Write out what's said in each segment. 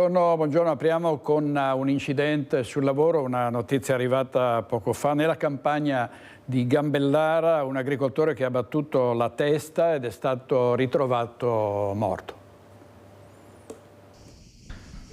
Buongiorno, apriamo con un incidente sul lavoro, una notizia arrivata poco fa. Nella campagna di Gambellara un agricoltore che ha battuto la testa ed è stato ritrovato morto.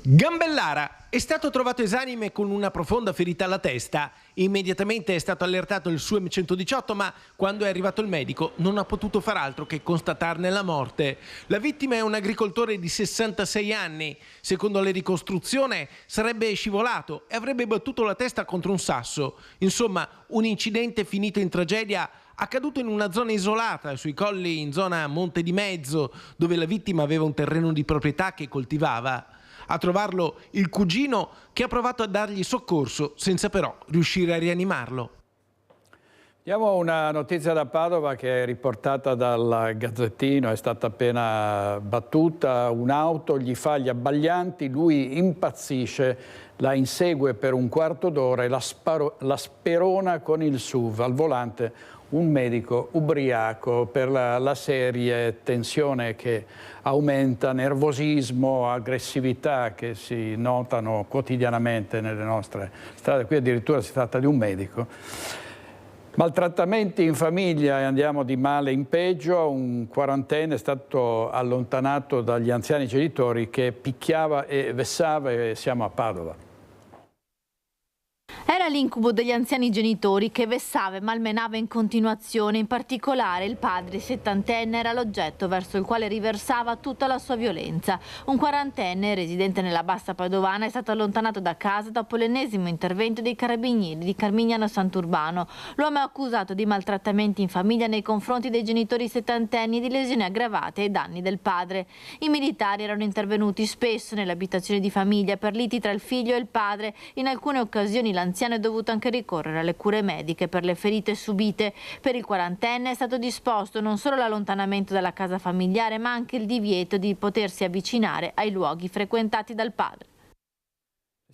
Gambellara è stato trovato esanime con una profonda ferita alla testa. Immediatamente è stato allertato il SUEM 118, ma quando è arrivato il medico non ha potuto far altro che constatarne la morte. La vittima è un agricoltore di 66 anni. Secondo le ricostruzioni sarebbe scivolato e avrebbe battuto la testa contro un sasso. Insomma, un incidente finito in tragedia accaduto in una zona isolata, sui colli in zona Monte di Mezzo, dove la vittima aveva un terreno di proprietà che coltivava. A trovarlo il cugino, che ha provato a dargli soccorso senza però riuscire a rianimarlo. Diamo una notizia da Padova che è riportata dal Gazzettino. È stata appena battuta un'auto, gli fa gli abbaglianti, lui impazzisce, la insegue per un quarto d'ora e la sperona con il SUV. Al volante un medico ubriaco per la serie tensione che aumenta, nervosismo, aggressività che si notano quotidianamente nelle nostre strade. Qui addirittura si tratta di un medico. Maltrattamenti in famiglia e andiamo di male in peggio. Un quarantenne è stato allontanato dagli anziani genitori che picchiava e vessava e siamo a Padova. Era l'incubo degli anziani genitori che vessava e malmenava in continuazione. In particolare il padre settantenne era l'oggetto verso il quale riversava tutta la sua violenza. Un quarantenne residente nella Bassa Padovana è stato allontanato da casa dopo l'ennesimo intervento dei carabinieri di Carmignano Sant'Urbano. L'uomo è accusato di maltrattamenti in famiglia nei confronti dei genitori settantenni e di lesioni aggravate ai danni del padre. I militari erano intervenuti spesso nell'abitazione di famiglia per liti tra il figlio e il padre. In alcune occasioni l'anziano è dovuto anche ricorrere alle cure mediche per le ferite subite. Per il quarantenne è stato disposto non solo l'allontanamento dalla casa familiare, ma anche il divieto di potersi avvicinare ai luoghi frequentati dal padre.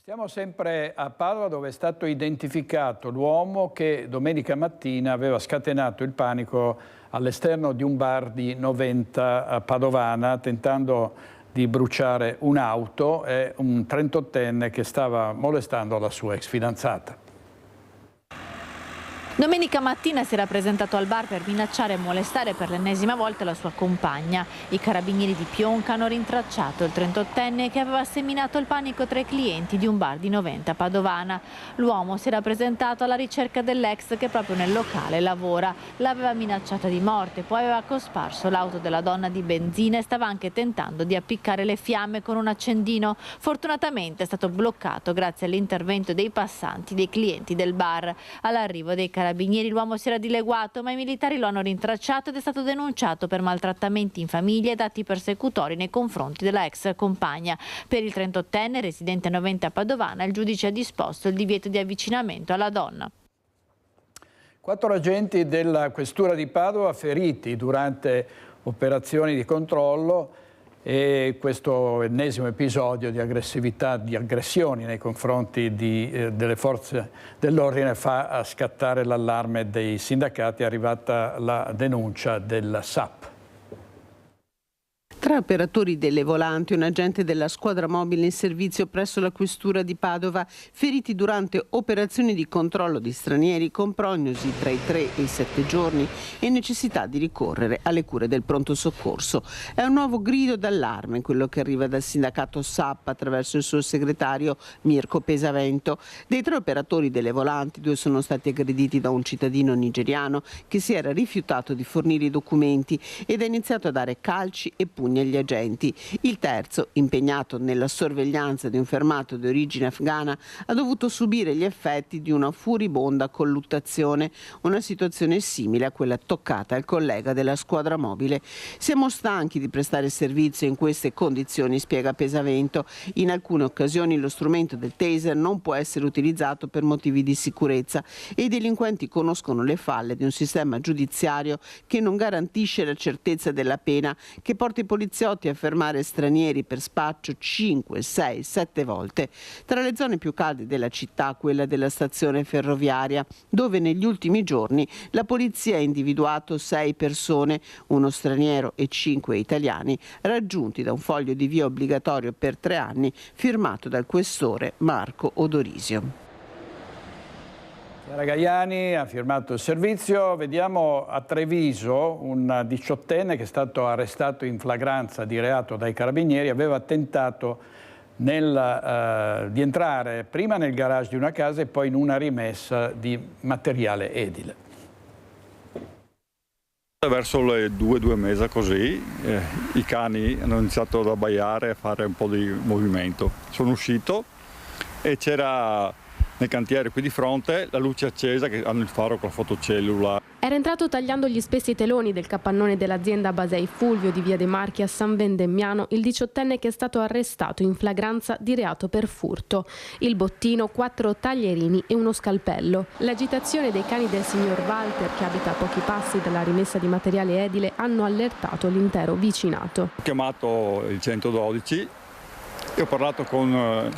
Stiamo sempre a Padova, dove è stato identificato l'uomo che domenica mattina aveva scatenato il panico all'esterno di un bar di Noventa padovana, tentando di bruciare un'auto e un 38enne che stava molestando la sua ex fidanzata. Domenica mattina si era presentato al bar per minacciare e molestare per l'ennesima volta la sua compagna. I carabinieri di Pionca hanno rintracciato il 38enne che aveva seminato il panico tra i clienti di un bar di Noventa padovana. L'uomo si era presentato alla ricerca dell'ex che proprio nel locale lavora. L'aveva minacciata di morte, poi aveva cosparso l'auto della donna di benzina e stava anche tentando di appiccare le fiamme con un accendino. Fortunatamente è stato bloccato grazie all'intervento dei passanti, dei clienti del bar. All'arrivo dei carabinieri l'uomo si era dileguato, ma i militari lo hanno rintracciato ed è stato denunciato per maltrattamenti in famiglia ed atti persecutori nei confronti della ex compagna. Per il 38enne residente a Noventa padovana il giudice ha disposto il divieto di avvicinamento alla donna. 4 agenti della questura di Padova feriti durante operazioni di controllo e questo ennesimo episodio di aggressività, di aggressioni nei confronti delle forze dell'ordine fa scattare l'allarme dei sindacati. È arrivata la denuncia del SAP. 3 operatori delle volanti e un agente della squadra mobile in servizio presso la questura di Padova, feriti durante operazioni di controllo di stranieri con prognosi tra i 3 e i 7 giorni e necessità di ricorrere alle cure del pronto soccorso. È un nuovo grido d'allarme quello che arriva dal sindacato SAP attraverso il suo segretario Mirko Pesavento. Dei 3 operatori delle volanti, 2 sono stati aggrediti da un cittadino nigeriano che si era rifiutato di fornire i documenti ed ha iniziato a dare calci e pugni agli agenti. Il terzo, impegnato nella sorveglianza di un fermato di origine afghana, ha dovuto subire gli effetti di una furibonda colluttazione, una situazione simile a quella toccata al collega della squadra mobile. Siamo stanchi di prestare servizio in queste condizioni, spiega Pesavento. In alcune occasioni lo strumento del taser non può essere utilizzato per motivi di sicurezza e i delinquenti conoscono le falle di un sistema giudiziario che non garantisce la certezza della pena, che porta i poliziotti poliziotti a fermare stranieri per spaccio 5, 6, 7 volte. Tra le zone più calde della città, quella della stazione ferroviaria, dove negli ultimi giorni la polizia ha individuato 6 persone, uno straniero e 5 italiani, raggiunti da un foglio di via obbligatorio per 3 anni firmato dal questore Marco Odorisio. Chiara Gaiani ha firmato il servizio. Vediamo a Treviso un 18enne che è stato arrestato in flagranza di reato dai carabinieri. Aveva tentato di entrare prima nel garage di una casa e poi in una rimessa di materiale edile. Verso le 2:30 così, i cani hanno iniziato ad abbaiare e a fare un po' di movimento. Sono uscito e c'era nel cantiere qui di fronte la luce accesa, che hanno il faro con la fotocellula. Era entrato tagliando gli spessi teloni del capannone dell'azienda Basei Fulvio di via De Marchi a San Vendemmiano il 18enne che è stato arrestato in flagranza di reato per furto. Il bottino, 4 taglierini e uno scalpello. L'agitazione dei cani del signor Walter, che abita a pochi passi dalla rimessa di materiale edile, hanno allertato l'intero vicinato. Ho chiamato il 112 e ho parlato con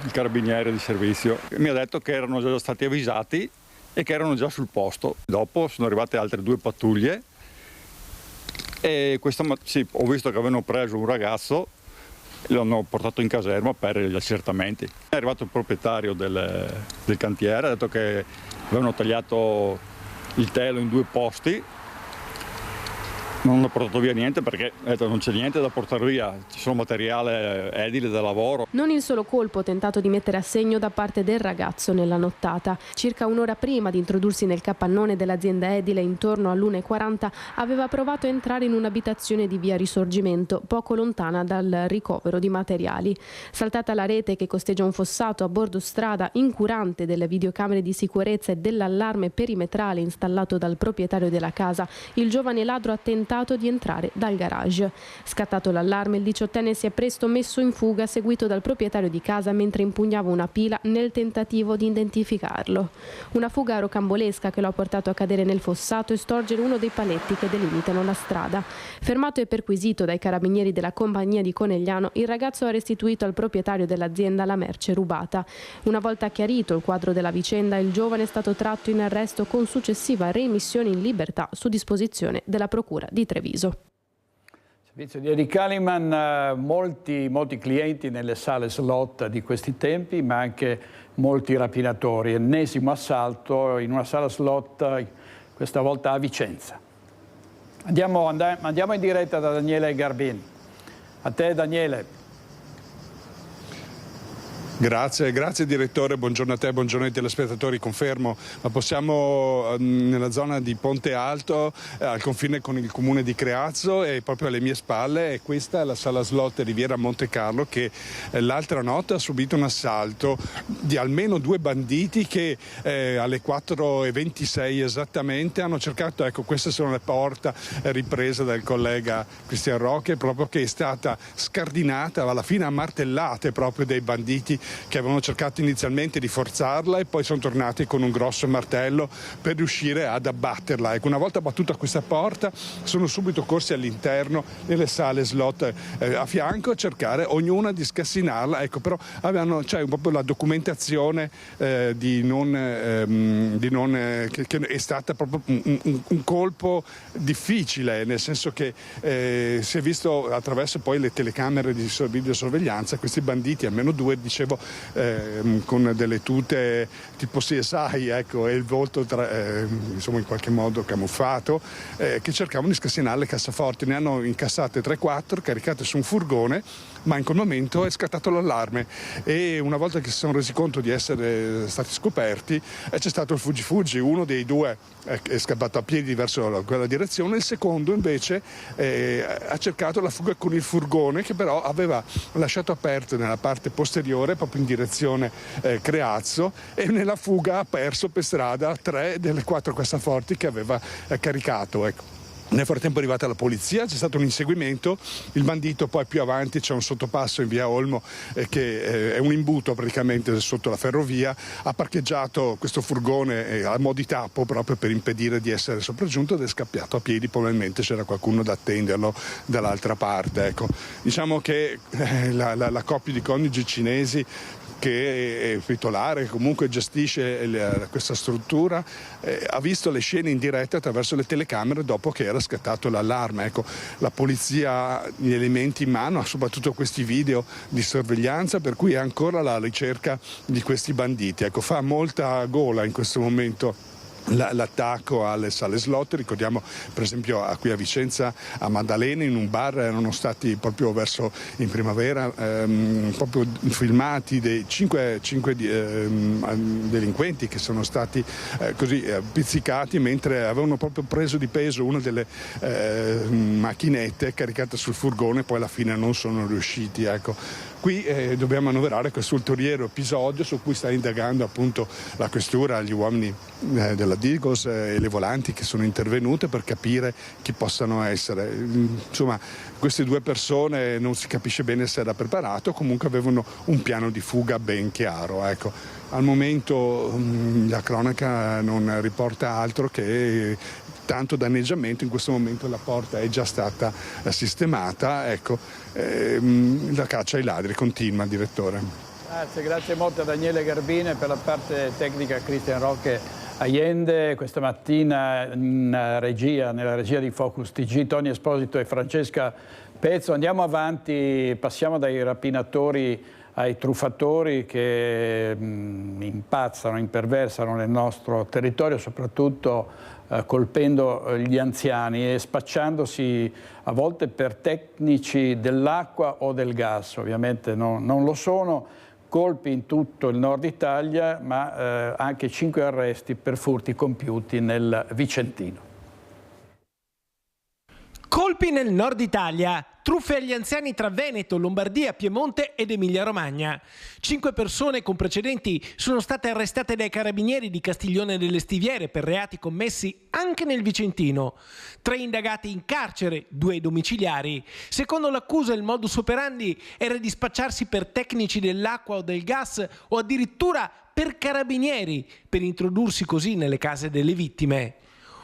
il carabiniere di servizio. Mi ha detto che erano già stati avvisati e che erano già sul posto. Dopo sono arrivate altre 2 pattuglie e ho visto che avevano preso un ragazzo e lo hanno portato in caserma per gli accertamenti. È arrivato il proprietario del cantiere, ha detto che avevano tagliato il telo in 2 posti. Non ho portato via niente perché non c'è niente da portare via, ci sono materiale edile da lavoro. Non il solo colpo tentato di mettere a segno da parte del ragazzo nella nottata. Circa un'ora prima di introdursi nel capannone dell'azienda edile, intorno all'1:40, aveva provato a entrare in un'abitazione di via Risorgimento, poco lontana dal ricovero di materiali. Saltata la rete che costeggia un fossato a bordo strada, incurante delle videocamere di sicurezza e dell'allarme perimetrale installato dal proprietario della casa, il giovane ladro ha tentato di entrare dal garage. Scattato l'allarme, il 18enne si è presto messo in fuga, seguito dal proprietario di casa mentre impugnava una pila nel tentativo di identificarlo. Una fuga rocambolesca che lo ha portato a cadere nel fossato e storgere uno dei paletti che delimitano la strada. Fermato e perquisito dai carabinieri della compagnia di Conegliano, il ragazzo ha restituito al proprietario dell'azienda la merce rubata. Una volta chiarito il quadro della vicenda, il giovane è stato tratto in arresto con successiva reimmissione in libertà su disposizione della procura di Treviso. Servizio di Eddie Kaliman, molti clienti nelle sale slot di questi tempi, ma anche molti rapinatori. Ennesimo assalto in una sala slot, questa volta a Vicenza. Andiamo in diretta da Daniele Garbin. A te Daniele. Grazie direttore, buongiorno a te, buongiorno ai telespettatori, confermo, ma possiamo nella zona di Ponte Alto, al confine con il comune di Creazzo e proprio alle mie spalle, e questa è la sala slot Riviera Monte Carlo che l'altra notte ha subito un assalto di almeno 2 banditi che alle 4:26 esattamente hanno cercato, ecco queste sono le porte riprese dal collega Cristian Rocche, proprio che è stata scardinata alla fine a martellate proprio dai banditi che avevano cercato inizialmente di forzarla e poi sono tornati con un grosso martello per riuscire ad abbatterla. Ecco, una volta battuta questa porta sono subito corsi all'interno nelle sale slot a fianco a cercare ognuna di scassinarla, ecco, però avevano proprio la documentazione che è stata proprio un colpo difficile, nel senso che si è visto attraverso poi le telecamere di videosorveglianza questi banditi, almeno 2 dicevo, con delle tute tipo CSI, ecco, e il volto insomma in qualche modo camuffato, che cercavano di scassinare le cassaforti. Ne hanno incassate 3-4 caricate su un furgone, ma in quel momento è scattato l'allarme e una volta che si sono resi conto di essere stati scoperti c'è stato il fuggi. Uno dei 2 è scappato a piedi verso quella direzione, il secondo invece ha cercato la fuga con il furgone, che però aveva lasciato aperto nella parte posteriore proprio in direzione Creazzo, e nella fuga ha perso per strada 3 delle 4 cassaforti che aveva caricato, ecco. Nel frattempo è arrivata la polizia, c'è stato un inseguimento, il bandito poi più avanti c'è un sottopasso in via Olmo che è un imbuto praticamente sotto la ferrovia, ha parcheggiato questo furgone a mo' di tappo proprio per impedire di essere sopraggiunto ed è scappato a piedi, probabilmente c'era qualcuno da attenderlo dall'altra parte. Ecco. Diciamo che la coppia di coniugi cinesi che è titolare, che comunque gestisce questa struttura, ha visto le scene in diretta attraverso le telecamere dopo che era scattato l'allarme. Ecco, la polizia ha gli elementi in mano, ha soprattutto questi video di sorveglianza, per cui è ancora alla ricerca di questi banditi. Ecco, fa molta gola in questo momento l'attacco alle sale slot. Ricordiamo per esempio qui a Vicenza, a Maddalena, in un bar erano stati proprio verso in primavera proprio filmati dei cinque delinquenti che sono stati così pizzicati mentre avevano proprio preso di peso una delle macchinette caricate sul furgone, poi alla fine non sono riusciti. Ecco. Qui dobbiamo annoverare questo ulteriore episodio su cui sta indagando appunto la questura, gli uomini della Digos e le volanti che sono intervenute per capire chi possano essere. Insomma, queste due persone non si capisce bene se era preparato, comunque avevano un piano di fuga ben chiaro. Ecco. Al momento la cronaca non riporta altro che tanto danneggiamento. In questo momento la porta è già stata sistemata. Ecco, la caccia ai ladri continua, direttore. Grazie molto a Daniele Garbine, per la parte tecnica Cristian Roque Allende. Questa mattina nella regia di Focus TG, Tony Esposito e Francesca Pezzo. Andiamo avanti, passiamo dai rapinatori ai truffatori che impazzano, imperversano nel nostro territorio, soprattutto colpendo gli anziani e spacciandosi a volte per tecnici dell'acqua o del gas. Ovviamente non lo sono. Colpi in tutto il nord Italia, ma anche 5 arresti per furti compiuti nel Vicentino. Colpi nel nord Italia, truffe agli anziani tra Veneto, Lombardia, Piemonte ed Emilia-Romagna. 5 persone con precedenti sono state arrestate dai carabinieri di Castiglione delle Stiviere per reati commessi anche nel Vicentino. 3 indagati in carcere, 2 domiciliari. Secondo l'accusa il modus operandi era di spacciarsi per tecnici dell'acqua o del gas o addirittura per carabinieri, per introdursi così nelle case delle vittime.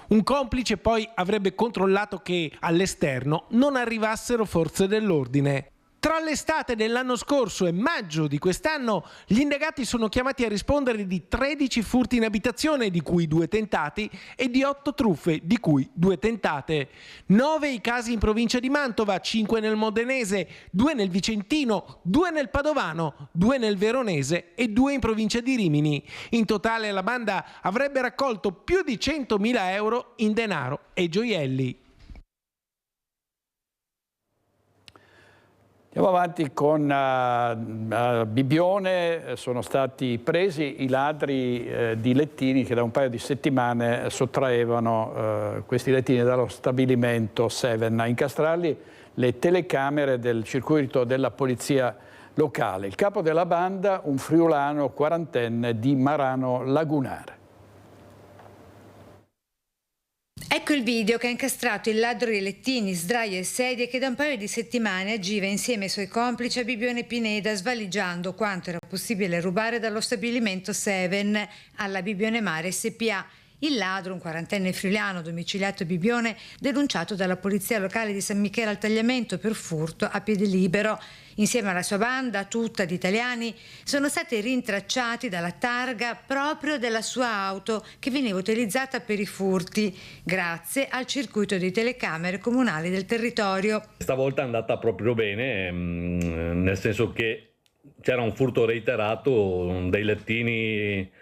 Un complice poi avrebbe controllato che all'esterno non arrivassero forze dell'ordine. Tra l'estate dell'anno scorso e maggio di quest'anno, gli indagati sono chiamati a rispondere di 13 furti in abitazione, di cui 2 tentati, e di 8 truffe, di cui 2 tentate. 9 i casi in provincia di Mantova, 5 nel Modenese, 2 nel Vicentino, 2 nel Padovano, 2 nel Veronese e 2 in provincia di Rimini. In totale la banda avrebbe raccolto più di 100.000 euro in denaro e gioielli. Andiamo avanti con Bibbione. Sono stati presi i ladri di lettini che da un paio di settimane sottraevano questi lettini dallo stabilimento Seven. A incastrarli le telecamere del circuito della polizia locale. Il capo della banda, un friulano 40enne di Marano Lagunare. Ecco il video che ha incastrato il ladro di lettini, sdraio e sedie che da un paio di settimane agiva insieme ai suoi complici a Bibbione Pineda, svaligiando quanto era possibile rubare dallo stabilimento Seven alla Bibbione Mare SPA. Il ladro, un 40enne friulano domiciliato a Bibbione, denunciato dalla polizia locale di San Michele al Tagliamento per furto a piede libero. Insieme alla sua banda, tutta di italiani, sono stati rintracciati dalla targa proprio della sua auto che veniva utilizzata per i furti, grazie al circuito di telecamere comunali del territorio. Stavolta è andata proprio bene, nel senso che c'era un furto reiterato dei lettini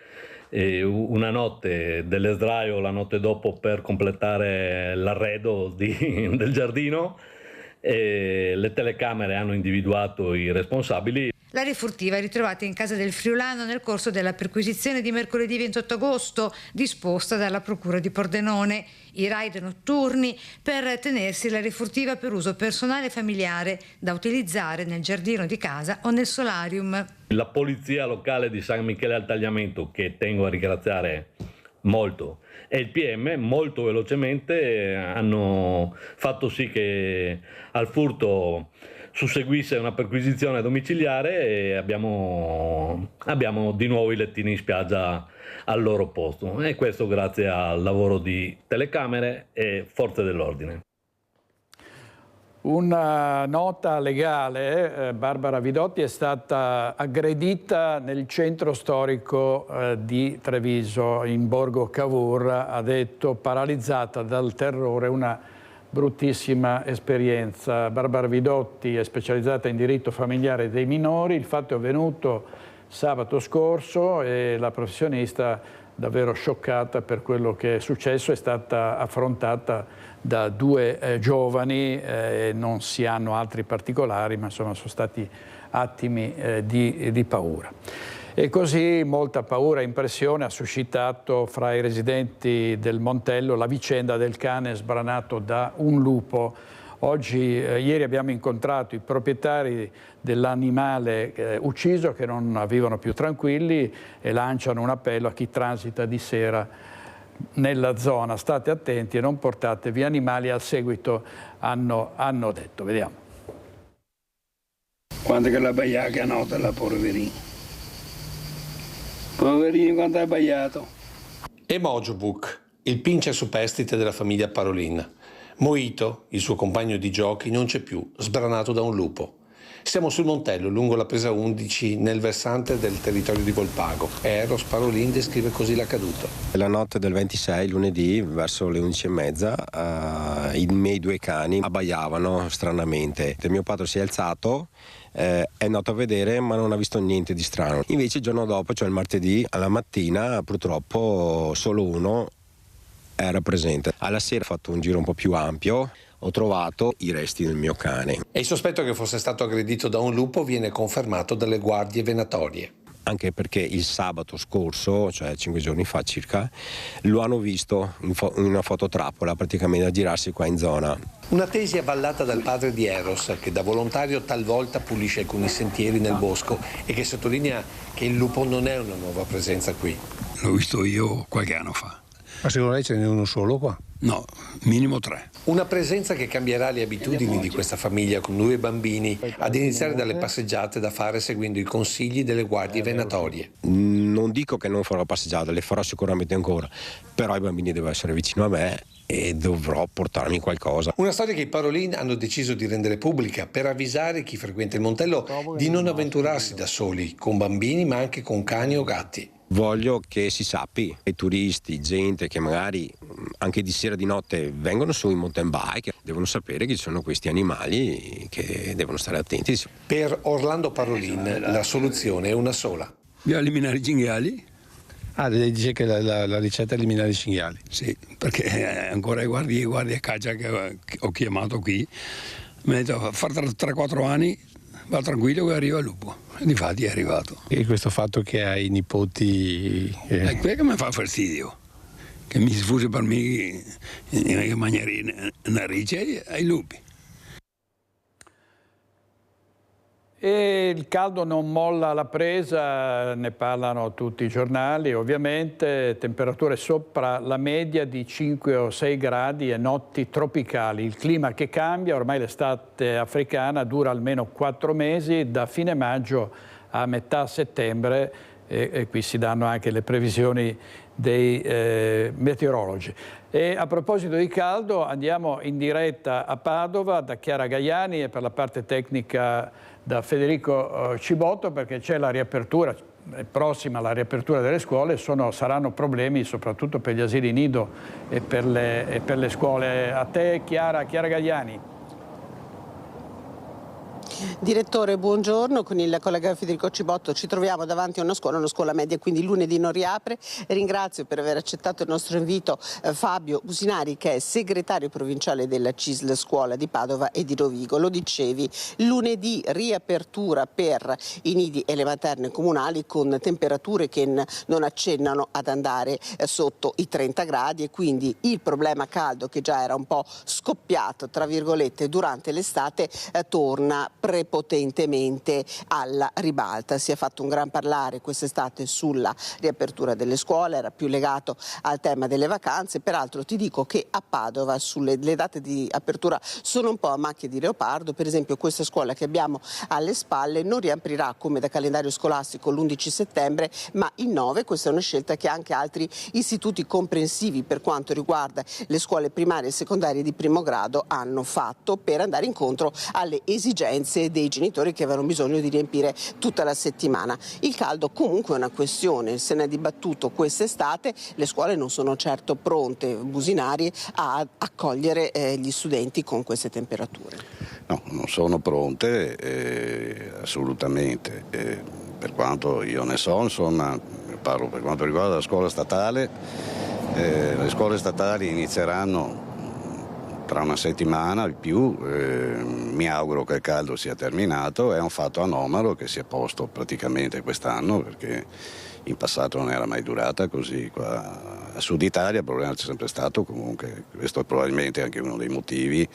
una notte, delle sdraio la notte dopo per completare l'arredo del giardino. E le telecamere hanno individuato i responsabili. L'aria furtiva è ritrovata in casa del friulano nel corso della perquisizione di mercoledì 28 agosto disposta dalla procura di Pordenone. I raid notturni per tenersi l'aria furtiva per uso personale e familiare da utilizzare nel giardino di casa o nel solarium. La polizia locale di San Michele al Tagliamento, che tengo a ringraziare molto. E il PM molto velocemente hanno fatto sì che al furto susseguisse una perquisizione domiciliare e abbiamo di nuovo i lettini in spiaggia al loro posto, e questo grazie al lavoro di telecamere e forze dell'ordine. Una nota legale, Barbara Vidotti è stata aggredita nel centro storico di Treviso, in Borgo Cavour, ha detto, paralizzata dal terrore, una bruttissima esperienza. Barbara Vidotti è specializzata in diritto familiare dei minori, il fatto è avvenuto sabato scorso e la professionista, davvero scioccata per quello che è successo, è stata affrontata da due giovani, non si hanno altri particolari, ma insomma sono stati attimi di paura. E così molta paura e impressione ha suscitato fra i residenti del Montello la vicenda del cane sbranato da un lupo. Ieri abbiamo incontrato i proprietari dell'animale ucciso, che non vivono più tranquilli e lanciano un appello a chi transita di sera nella zona. State attenti e non portate via animali, al seguito hanno detto. Vediamo. Quando che la baiaca nota la poverini. Poverini quando ha baiato. E Mojobuk, il pincher superstite della famiglia Parolin. Moito, il suo compagno di giochi, non c'è più, sbranato da un lupo. Siamo sul Montello, lungo la presa 11, nel versante del territorio di Volpago. Eros Parolin descrive così l'accaduto. La notte del 26, lunedì, verso le 11:30, i miei due cani abbaiavano stranamente. Il mio padre si è alzato, è andato a vedere, ma non ha visto niente di strano. Invece il giorno dopo, cioè il martedì, alla mattina, purtroppo solo uno era presente. Alla sera ho fatto un giro un po' più ampio, ho trovato i resti del mio cane. E il sospetto che fosse stato aggredito da un lupo viene confermato dalle guardie venatorie. Anche perché il sabato scorso, cioè 5 giorni fa circa, lo hanno visto in una fototrappola praticamente a girarsi qua in zona. Una tesi avvallata dal padre di Eros, che da volontario talvolta pulisce alcuni sentieri nel bosco e che sottolinea che il lupo non è una nuova presenza qui. L'ho visto io qualche anno fa. Ma secondo lei ce n'è uno solo qua? No, minimo 3. Una presenza che cambierà le abitudini di questa famiglia con 2 bambini, ad iniziare dalle passeggiate da fare seguendo i consigli delle guardie venatorie. Non dico che non farò passeggiate, le farò sicuramente ancora, però i bambini devono essere vicino a me e dovrò portarmi qualcosa. Una storia che i Parolin hanno deciso di rendere pubblica per avvisare chi frequenta il Montello di non avventurarsi da soli, con bambini ma anche con cani o gatti. Voglio che si sappi, i turisti, gente che magari anche di sera di notte vengono su in mountain bike, devono sapere che ci sono questi animali che devono stare attenti. Per Orlando Parolin la soluzione è una sola. Bisogna eliminare i cinghiali. Ah, lei dice che la ricetta è eliminare i cinghiali? Sì, perché ancora i guardie caccia che ho chiamato qui mi hanno detto fare 3-4 anni, va tranquillo che arriva il lupo. Difatti è arrivato. E questo fatto che hai nipoti... È quello che mi fa fastidio, che mi sfugge per me in maniera narice ai lupi. E il caldo non molla la presa, ne parlano tutti i giornali ovviamente, temperature sopra la media di 5 o 6 gradi e notti tropicali. Il clima che cambia, ormai l'estate africana dura almeno 4 mesi, da fine maggio a metà settembre, e qui si danno anche le previsioni dei meteorologi. E a proposito di caldo, andiamo in diretta a Padova da Chiara Gaiani e per la parte tecnica da Federico Cibotto, perché c'è la riapertura, è prossima la riapertura delle scuole, saranno problemi soprattutto per gli asili nido e per le scuole. A te Chiara Gaiani. Direttore, buongiorno. Con il collega Federico Cibotto ci troviamo davanti a una scuola media, quindi lunedì non riapre. Ringrazio per aver accettato il nostro invito Fabio Usinari, che è segretario provinciale della CISL Scuola di Padova e di Rovigo. Lo dicevi, lunedì riapertura per i nidi e le materne comunali con temperature che non accennano ad andare sotto i 30 gradi e quindi il problema caldo, che già era un po' scoppiato tra virgolette durante l'estate, torna prepotentemente alla ribalta. Si è fatto un gran parlare quest'estate sulla riapertura delle scuole, era più legato al tema delle vacanze. Peraltro ti dico che a Padova le date di apertura sono un po' a macchia di leopardo. Per esempio questa scuola che abbiamo alle spalle non riaprirà come da calendario scolastico l'11 settembre ma il 9. Questa è una scelta che anche altri istituti comprensivi per quanto riguarda le scuole primarie e secondarie di primo grado hanno fatto per andare incontro alle esigenze dei genitori che avevano bisogno di riempire tutta la settimana. Il caldo comunque è una questione, se ne è dibattuto quest'estate, le scuole non sono certo pronte, Businari, a accogliere gli studenti con queste temperature. No, non sono pronte assolutamente, per quanto io ne so, insomma, parlo per quanto riguarda la scuola statale, le scuole statali inizieranno tra una settimana di più, mi auguro che il caldo sia terminato, è un fatto anomalo che si è posto praticamente quest'anno perché in passato non era mai durata così. Qua a Sud Italia il problema c'è sempre stato, comunque questo è probabilmente anche uno dei motivi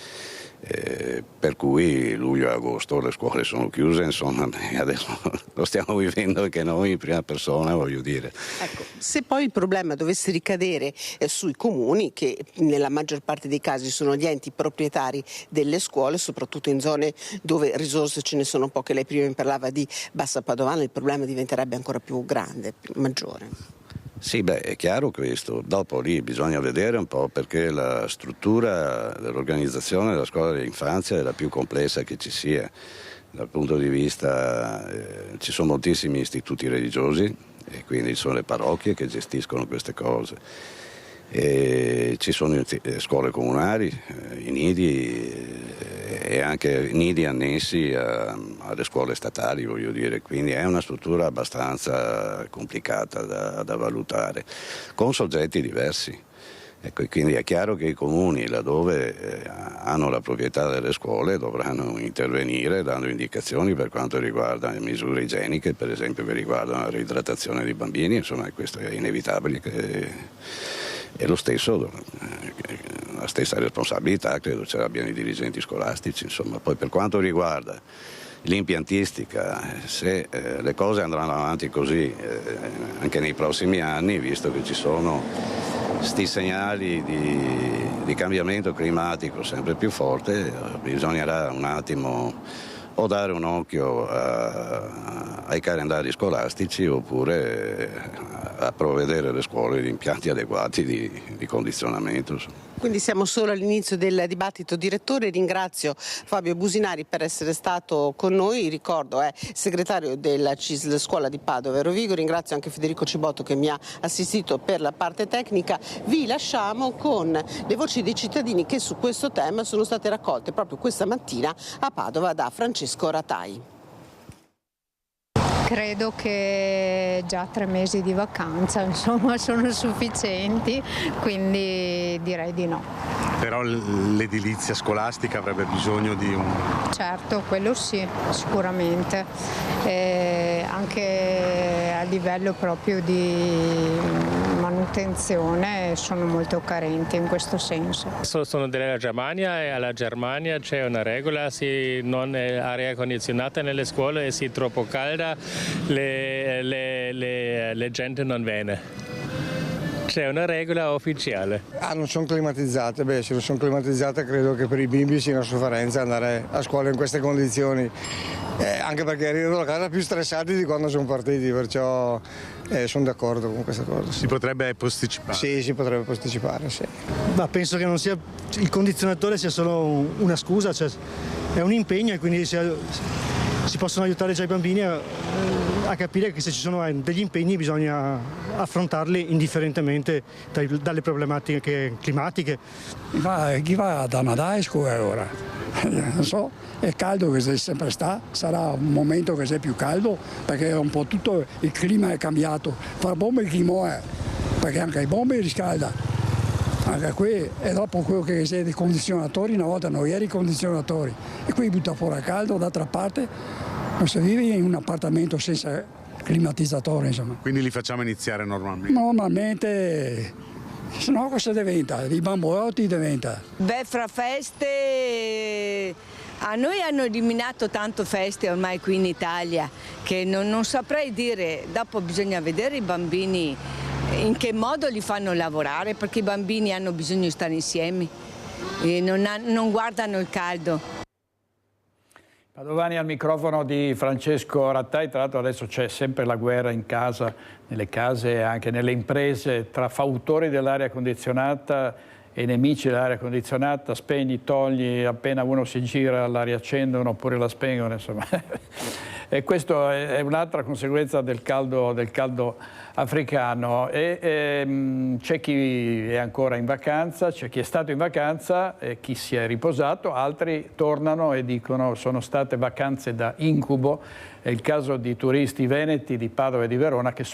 per cui luglio e agosto le scuole sono chiuse, insomma adesso lo stiamo vivendo anche noi in prima persona, voglio dire. Ecco, se poi il problema dovesse ricadere sui comuni, che nella maggior parte dei casi sono gli enti proprietari delle scuole, soprattutto in zone dove risorse ce ne sono poche, lei prima mi parlava di Bassa Padovana, il problema diventerebbe ancora più grande, maggiore. Sì, è chiaro questo, dopo lì bisogna vedere un po' perché la struttura dell'organizzazione della scuola dell'infanzia è la più complessa che ci sia, dal punto di vista ci sono moltissimi istituti religiosi e quindi sono le parrocchie che gestiscono queste cose, e ci sono scuole comunali, i nidi e anche nidi annessi alle scuole statali, voglio dire, quindi è una struttura abbastanza complicata da valutare, con soggetti diversi. Ecco, quindi è chiaro che i comuni, laddove hanno la proprietà delle scuole, dovranno intervenire dando indicazioni per quanto riguarda le misure igieniche, per esempio che riguardano la reidratazione dei bambini, insomma questo è inevitabile. E lo stesso, la stessa responsabilità credo ce l'abbiano i dirigenti scolastici, insomma. Poi per quanto riguarda l'impiantistica, se le cose andranno avanti così anche nei prossimi anni, visto che ci sono sti segnali di cambiamento climatico sempre più forte, bisognerà un attimo o dare un occhio ai calendari scolastici oppure a provvedere alle scuole di impianti adeguati di condizionamento. Quindi siamo solo all'inizio del dibattito. Direttore, ringrazio Fabio Businari per essere stato con noi, ricordo è segretario della CISL Scuola di Padova e Rovigo, ringrazio anche Federico Cibotto che mi ha assistito per la parte tecnica. Vi lasciamo con le voci dei cittadini che su questo tema sono state raccolte proprio questa mattina a Padova da Francesco Ratai. Credo che già 3 mesi di vacanza insomma sono sufficienti, quindi direi di no. Però l'edilizia scolastica avrebbe bisogno di un... Certo, quello sì, sicuramente, anche a livello proprio di manutenzione sono molto carenti in questo senso. Sono della Germania e alla Germania c'è una regola, se non è aria condizionata nelle scuole e se è troppo calda le gente non viene. C'è una regola ufficiale. Non sono climatizzate, se non sono climatizzate credo che per i bimbi sia una sofferenza andare a scuola in queste condizioni, anche perché arrivano a casa più stressati di quando sono partiti, perciò sono d'accordo con questa cosa. Si potrebbe posticipare? Sì, si potrebbe posticipare, sì. Ma penso che non sia il condizionatore sia solo una scusa, cioè è un impegno e quindi si possono aiutare già i bambini a capire che se ci sono degli impegni bisogna affrontarli indifferentemente dalle problematiche climatiche. Chi va da Nadà a scuola ora? Non so, è caldo che sempre sta, sarà un momento che sia più caldo perché un po' tutto il clima è cambiato. Fra bombe il clima è, perché anche i bombe riscalda. Anche qui, e dopo quello che sia dei condizionatori, una volta non era i condizionatori, e qui butta fuori a caldo, d'altra parte non si vive in un appartamento senza climatizzatore, insomma. Quindi li facciamo iniziare normalmente? Normalmente, se no cosa diventa? I bambolotti diventa. Fra feste A noi hanno eliminato tanto feste ormai qui in Italia che non saprei dire, dopo bisogna vedere i bambini in che modo li fanno lavorare, perché i bambini hanno bisogno di stare insieme e non guardano il caldo. Padovani al microfono di Francesco Rattai. Tra l'altro adesso c'è sempre la guerra in casa, nelle case e anche nelle imprese, tra fautori dell'aria condizionata e nemici dell'aria condizionata. Spegni, togli, appena uno si gira la riaccendono oppure la spengono, insomma. E questo è un'altra conseguenza del caldo africano. C'è chi è ancora in vacanza, c'è chi è stato in vacanza e chi si è riposato, altri tornano e dicono sono state vacanze da incubo. È il caso di turisti veneti di Padova e di Verona che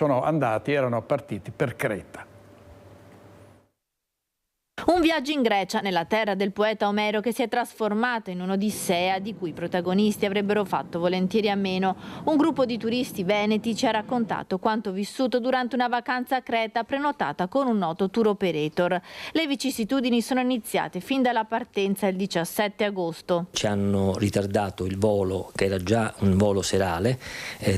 erano partiti per Creta. Un viaggio in Grecia, nella terra del poeta Omero, che si è trasformato in un'odissea di cui i protagonisti avrebbero fatto volentieri a meno. Un gruppo di turisti veneti ci ha raccontato quanto vissuto durante una vacanza a Creta prenotata con un noto tour operator. Le vicissitudini sono iniziate fin dalla partenza il 17 agosto. Ci hanno ritardato il volo, che era già un volo serale,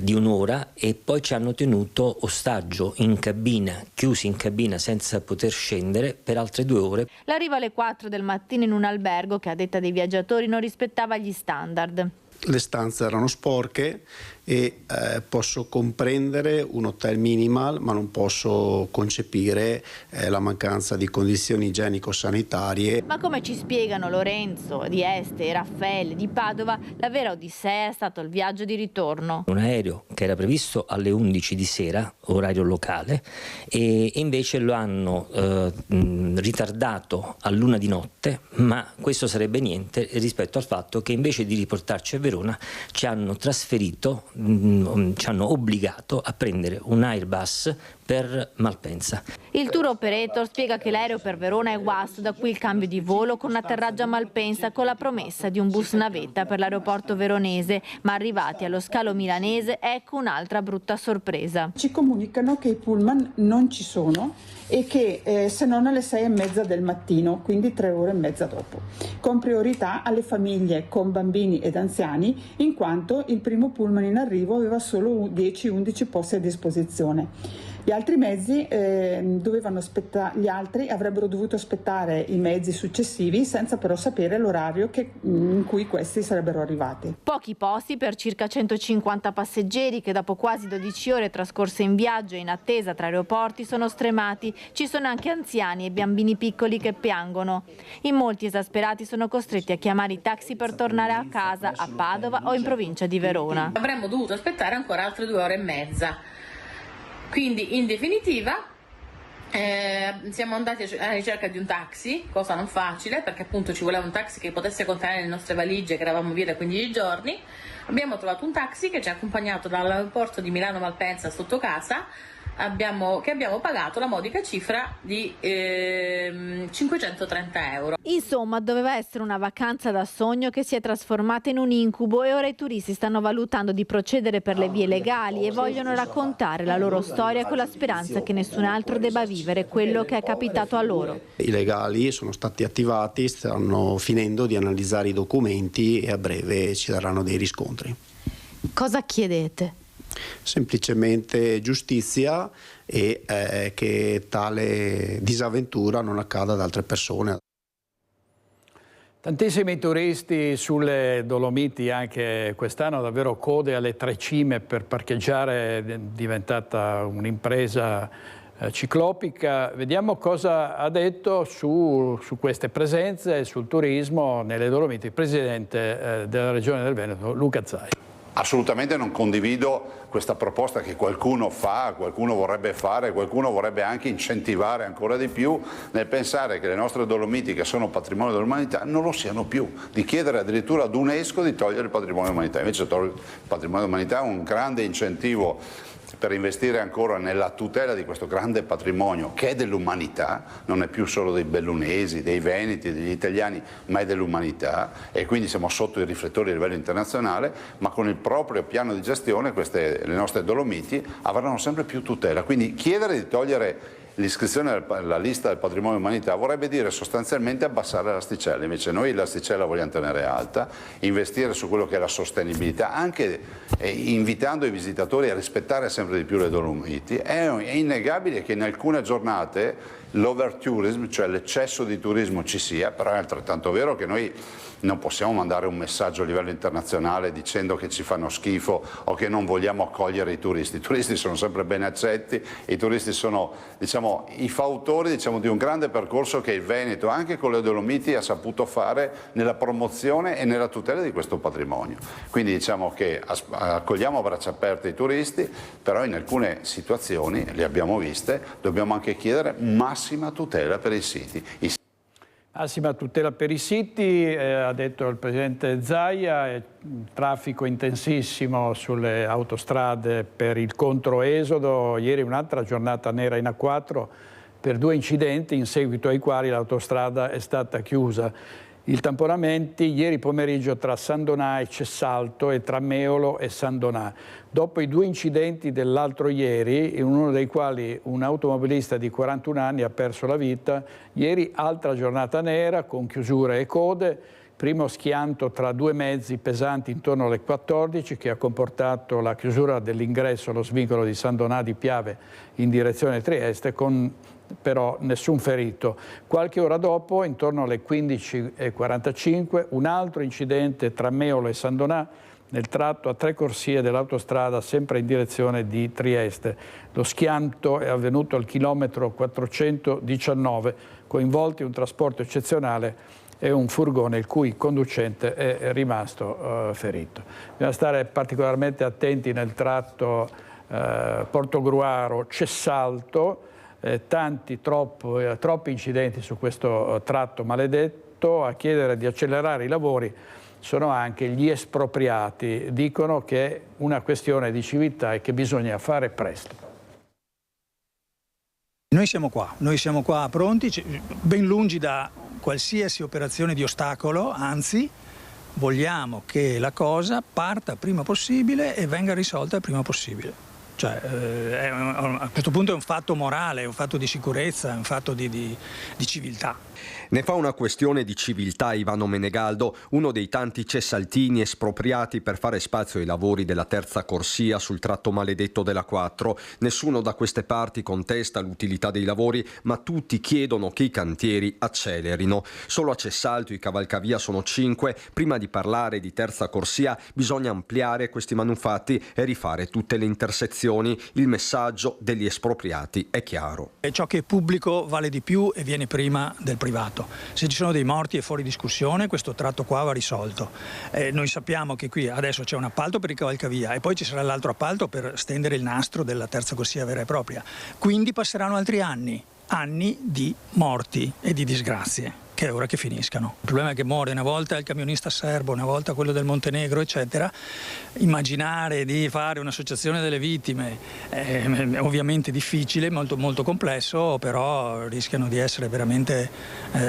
di un'ora, e poi ci hanno tenuto ostaggio in cabina, chiusi in cabina senza poter scendere per altre 2 ore. L'arrivo alle 4 del mattino in un albergo che, a detta dei viaggiatori, non rispettava gli standard. Le stanze erano sporche e posso comprendere un hotel minimal, ma non posso concepire la mancanza di condizioni igienico-sanitarie. Ma come ci spiegano Lorenzo di Este e Raffaele di Padova, la vera odissea è stato il viaggio di ritorno. Un aereo che era previsto alle 11 di sera, orario locale, e invece lo hanno ritardato all'1 di notte, ma questo sarebbe niente rispetto al fatto che invece di riportarci a Verona ci hanno trasferito, ci hanno obbligato a prendere un Airbus per Malpensa. Il tour operator spiega che l'aereo per Verona è guasto, da qui il cambio di volo con atterraggio a Malpensa con la promessa di un bus navetta per l'aeroporto veronese, ma arrivati allo scalo milanese ecco un'altra brutta sorpresa. Ci comunicano che i pullman non ci sono e che se non alle 6:30 del mattino, quindi 3 ore e mezza dopo, con priorità alle famiglie con bambini ed anziani, in quanto il primo pullman in arrivo aveva solo 10-11 posti a disposizione. Gli altri mezzi gli altri avrebbero dovuto aspettare i mezzi successivi senza però sapere l'orario in cui questi sarebbero arrivati. Pochi posti per circa 150 passeggeri che dopo quasi 12 ore trascorse in viaggio e in attesa tra aeroporti sono stremati. Ci sono anche anziani e bambini piccoli che piangono. In molti esasperati sono costretti a chiamare i taxi per tornare a casa a Padova o in provincia di Verona. Avremmo dovuto aspettare ancora altre 2 ore e mezza. Quindi in definitiva siamo andati alla ricerca di un taxi, cosa non facile perché appunto ci voleva un taxi che potesse contenere le nostre valigie, che eravamo via da 15 giorni. Abbiamo trovato un taxi che ci ha accompagnato dall'aeroporto di Milano Malpensa sotto casa, che abbiamo pagato la modica cifra di 530 euro. Insomma, doveva essere una vacanza da sogno che si è trasformata in un incubo e ora i turisti stanno valutando di procedere per le vie legali e vogliono raccontare la loro storia con la speranza che nessun altro debba vivere quello che è capitato a loro. I legali sono stati attivati, stanno finendo di analizzare i documenti e a breve ci daranno dei riscontri. Cosa chiedete? Semplicemente giustizia e che tale disavventura non accada ad altre persone. Tantissimi turisti sulle Dolomiti anche quest'anno, davvero code alle 3 cime per parcheggiare, è diventata un'impresa ciclopica. Vediamo cosa ha detto su queste presenze e sul turismo nelle Dolomiti il presidente della Regione del Veneto, Luca Zai. Assolutamente non condivido questa proposta che qualcuno fa, qualcuno vorrebbe fare, qualcuno vorrebbe anche incentivare ancora di più nel pensare che le nostre Dolomiti, che sono patrimonio dell'umanità, non lo siano più, di chiedere addirittura ad UNESCO di togliere il patrimonio dell'umanità. Invece togliere il patrimonio dell'umanità è un grande incentivo per investire ancora nella tutela di questo grande patrimonio che è dell'umanità, non è più solo dei bellunesi, dei veneti, degli italiani, ma è dell'umanità, e quindi siamo sotto i riflettori a livello internazionale, ma con il proprio piano di gestione le nostre Dolomiti avranno sempre più tutela. Quindi chiedere di togliere l'iscrizione alla lista del patrimonio dell'umanità vorrebbe dire sostanzialmente abbassare l'asticella, invece noi l'asticella vogliamo tenere alta, investire su quello che è la sostenibilità, anche invitando i visitatori a rispettare sempre di più le Dolomiti. È innegabile che in alcune giornate l'overtourism, cioè l'eccesso di turismo ci sia, però è altrettanto vero che noi non possiamo mandare un messaggio a livello internazionale dicendo che ci fanno schifo o che non vogliamo accogliere i turisti. I turisti sono sempre ben accetti, i turisti sono, diciamo, i fautori, diciamo, di un grande percorso che il Veneto, anche con le Dolomiti, ha saputo fare nella promozione e nella tutela di questo patrimonio. Quindi diciamo che accogliamo a braccia aperte i turisti, però in alcune situazioni, le abbiamo viste, dobbiamo anche chiedere massima tutela per i siti. Massima tutela per i siti, ha detto il Presidente Zaia, traffico intensissimo sulle autostrade per il controesodo, ieri un'altra giornata nera in A4 per 2 incidenti in seguito ai quali l'autostrada è stata chiusa. I tamponamenti ieri pomeriggio tra San Donà e Cessalto e tra Meolo e San Donà. Dopo i 2 incidenti dell'altro ieri, in uno dei quali un automobilista di 41 anni ha perso la vita, ieri altra giornata nera con chiusure e code, primo schianto tra 2 mezzi pesanti intorno alle 14 che ha comportato la chiusura dell'ingresso allo svincolo di San Donà di Piave in direzione Trieste con però nessun ferito. Qualche ora dopo, intorno alle 15:45, un altro incidente tra Meolo e San Donà nel tratto a 3 corsie dell'autostrada sempre in direzione di Trieste. Lo schianto è avvenuto al chilometro 419, coinvolti un trasporto eccezionale e un furgone il cui conducente è rimasto ferito. Bisogna stare particolarmente attenti nel tratto Portogruaro-Cessalto, troppi incidenti su questo tratto maledetto. A chiedere di accelerare i lavori sono anche gli espropriati. Dicono che è una questione di civiltà e che bisogna fare presto. Noi siamo qua pronti, ben lungi da qualsiasi operazione di ostacolo, anzi vogliamo che la cosa parta prima possibile e venga risolta il prima possibile. Cioè, a questo punto è un fatto morale, è un fatto di sicurezza, è un fatto di civiltà. Ne fa una questione di civiltà Ivano Menegaldo, uno dei tanti cessaltini espropriati per fare spazio ai lavori della terza corsia sul tratto maledetto della 4. Nessuno da queste parti contesta l'utilità dei lavori, ma tutti chiedono che i cantieri accelerino. Solo a Cessalto i cavalcavia sono 5. Prima di parlare di terza corsia bisogna ampliare questi manufatti e rifare tutte le intersezioni. Il messaggio degli espropriati è chiaro. E ciò che è pubblico vale di più e viene prima del privato. Se ci sono dei morti è fuori discussione, questo tratto qua va risolto. Noi sappiamo che qui adesso c'è un appalto per i cavalcavia e poi ci sarà l'altro appalto per stendere il nastro della terza corsia vera e propria. Quindi passeranno altri anni di morti e di disgrazie, che è ora che finiscano. Il problema è che muore una volta il camionista serbo, una volta quello del Montenegro, eccetera. Immaginare di fare un'associazione delle vittime è ovviamente difficile, molto, molto complesso, però rischiano di essere veramente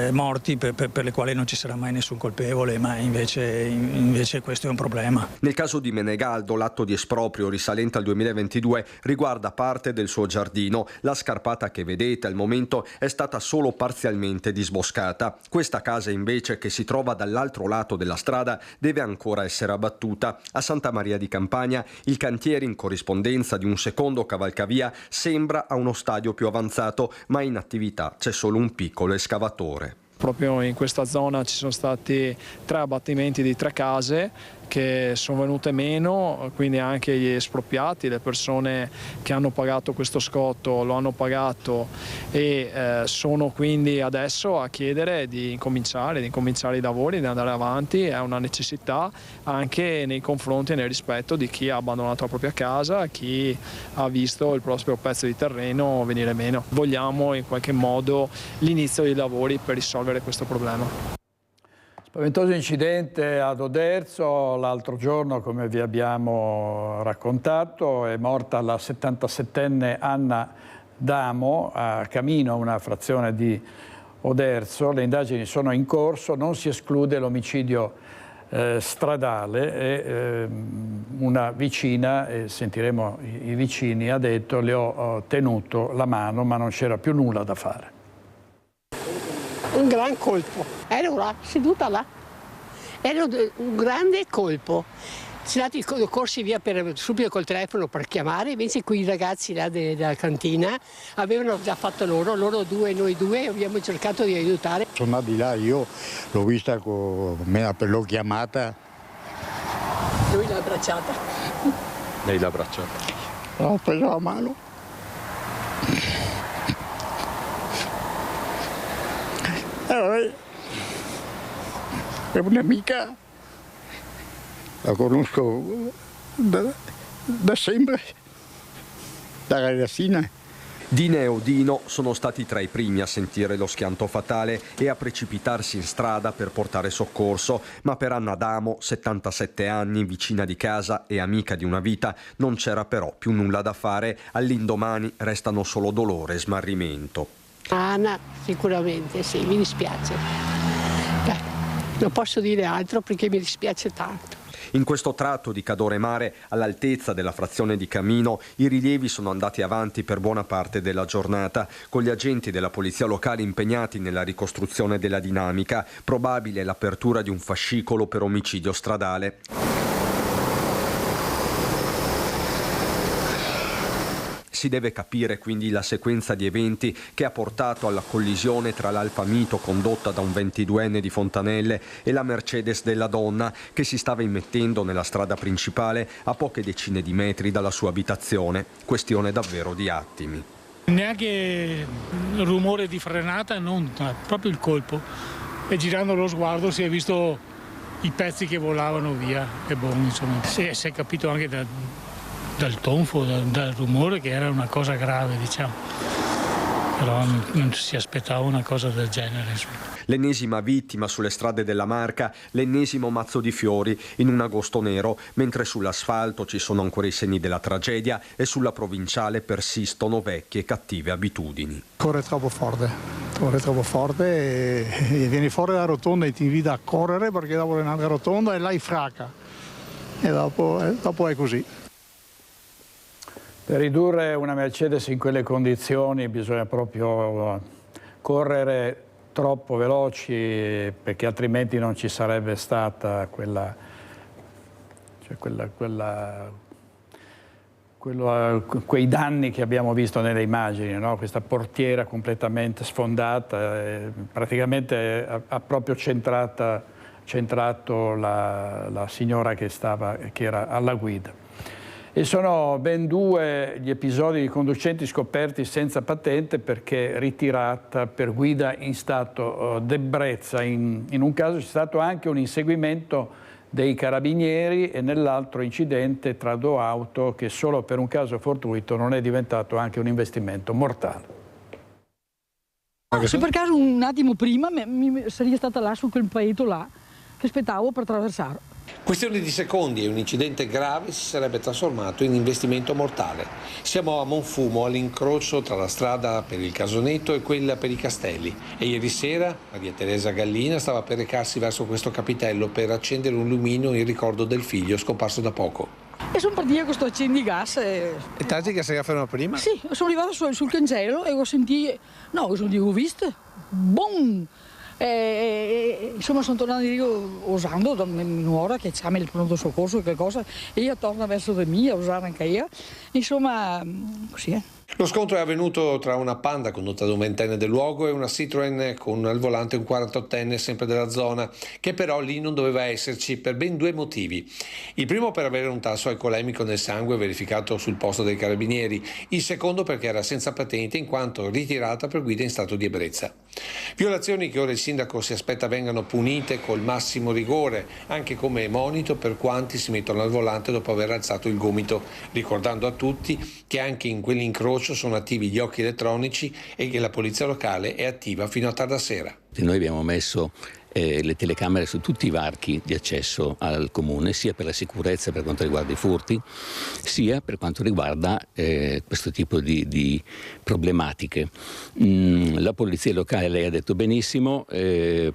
morti per le quali non ci sarà mai nessun colpevole, ma invece questo è un problema. Nel caso di Menegaldo, l'atto di esproprio risalente al 2022 riguarda parte del suo giardino. La scarpata che vedete al momento è stata solo parzialmente disboscata. Questa casa invece, che si trova dall'altro lato della strada, deve ancora essere abbattuta. A Santa Maria di Campagna il cantiere, in corrispondenza di un secondo cavalcavia, sembra a uno stadio più avanzato, ma in attività c'è solo un piccolo escavatore. Proprio in questa zona ci sono stati 3 abbattimenti di 3 case che sono venute meno, quindi anche gli espropriati, le persone che hanno pagato questo scotto lo hanno pagato e sono quindi adesso a chiedere di incominciare i lavori, di andare avanti. È una necessità anche nei confronti e nel rispetto di chi ha abbandonato la propria casa, chi ha visto il prossimo pezzo di terreno venire meno. Vogliamo in qualche modo l'inizio dei lavori per risolvere questo problema. Spaventoso incidente ad Oderzo l'altro giorno, come vi abbiamo raccontato, è morta la 77enne Anna Damo a Camino, una frazione di Oderzo. Le indagini sono in corso, non si esclude l'omicidio stradale e una vicina, sentiremo i vicini, ha detto: le ho tenuto la mano ma non c'era più nulla da fare. Un gran colpo, ero là, seduta là, era un grande colpo. Siamo andati corsi via subito col telefono per chiamare, invece quei ragazzi là della cantina avevano già fatto loro due, noi due, abbiamo cercato di aiutare. Sono andato di là, io l'ho vista, l'ho chiamata. Lui l'ha abbracciata. Lei l'ha abbracciata? L'ho preso la mano. È un'amica. La conosco da sempre, da ragazzina. Dina e Odino sono stati tra i primi a sentire lo schianto fatale e a precipitarsi in strada per portare soccorso, ma per Anna Adamo, 77 anni, vicina di casa e amica di una vita, non c'era però più nulla da fare. All'indomani restano solo dolore e smarrimento. Anna, sicuramente sì, mi dispiace. Non posso dire altro perché mi dispiace tanto. In questo tratto di Cadore Mare, all'altezza della frazione di Camino, i rilievi sono andati avanti per buona parte della giornata, con gli agenti della polizia locale impegnati nella ricostruzione della dinamica, probabile l'apertura di un fascicolo per omicidio stradale. Si deve capire quindi la sequenza di eventi che ha portato alla collisione tra l'Alfa Mito condotta da un 22enne di Fontanelle e la Mercedes della donna che si stava immettendo nella strada principale a poche decine di metri dalla sua abitazione. Questione davvero di attimi. Neanche il rumore di frenata, non, proprio il colpo. E girando lo sguardo si è visto i pezzi che volavano via. E buono, insomma. Si è capito anche dal tonfo, dal rumore, che era una cosa grave, diciamo. Però non si aspettava una cosa del genere. L'ennesima vittima sulle strade della Marca, l'ennesimo mazzo di fiori in un agosto nero, mentre sull'asfalto ci sono ancora i segni della tragedia e sulla provinciale persistono vecchie e cattive abitudini. Corre troppo forte e vieni fuori dalla rotonda e ti invita a correre perché dopo un'altra rotonda e là fracca e dopo è così. Per ridurre una Mercedes in quelle condizioni bisogna proprio correre troppo veloci, perché altrimenti non ci sarebbe stata quei danni che abbiamo visto nelle immagini, no? Questa portiera completamente sfondata, praticamente ha proprio centrato la signora che era alla guida. E sono ben due gli episodi di conducenti scoperti senza patente perché ritirata per guida in stato d'ebbrezza. In un caso c'è stato anche un inseguimento dei carabinieri e nell'altro incidente tra due auto che solo per un caso fortuito non è diventato anche un investimento mortale. Se per caso un attimo prima sarei stata là su quel paeto là che aspettavo per attraversare. Questione di secondi e un incidente grave si sarebbe trasformato in investimento mortale. Siamo a Monfumo, all'incrocio tra la strada per il Casonetto e quella per i Castelli. E ieri sera Maria Teresa Gallina stava per recarsi verso questo capitello per accendere un lumino in ricordo del figlio scomparso da poco. E sono partita con questo accendigas. E tanti che si ferma prima? Sì, sono arrivata sul cancello e ho sentito, ho visto, boom! Insomma sono tornata usando da un'ora che c'è il pronto soccorso e qualcosa e io torno verso di me a usare anche io, insomma così è. Lo scontro è avvenuto tra una Panda condotta da un ventenne del luogo e una Citroen con al volante un 48enne sempre della zona, che però lì non doveva esserci per ben due motivi. Il primo per avere un tasso alcolemico nel sangue verificato sul posto dei carabinieri, il secondo perché era senza patente in quanto ritirata per guida in stato di ebbrezza. Violazioni che ora il sindaco si aspetta vengano punite col massimo rigore, anche come monito per quanti si mettono al volante dopo aver alzato il gomito, ricordando a tutti che anche in quell'incrocio sono attivi gli occhi elettronici e che la polizia locale è attiva fino a tarda sera. Noi abbiamo messo le telecamere su tutti i varchi di accesso al comune, sia per la sicurezza per quanto riguarda i furti, sia per quanto riguarda questo tipo di problematiche. La polizia locale, lei ha detto benissimo,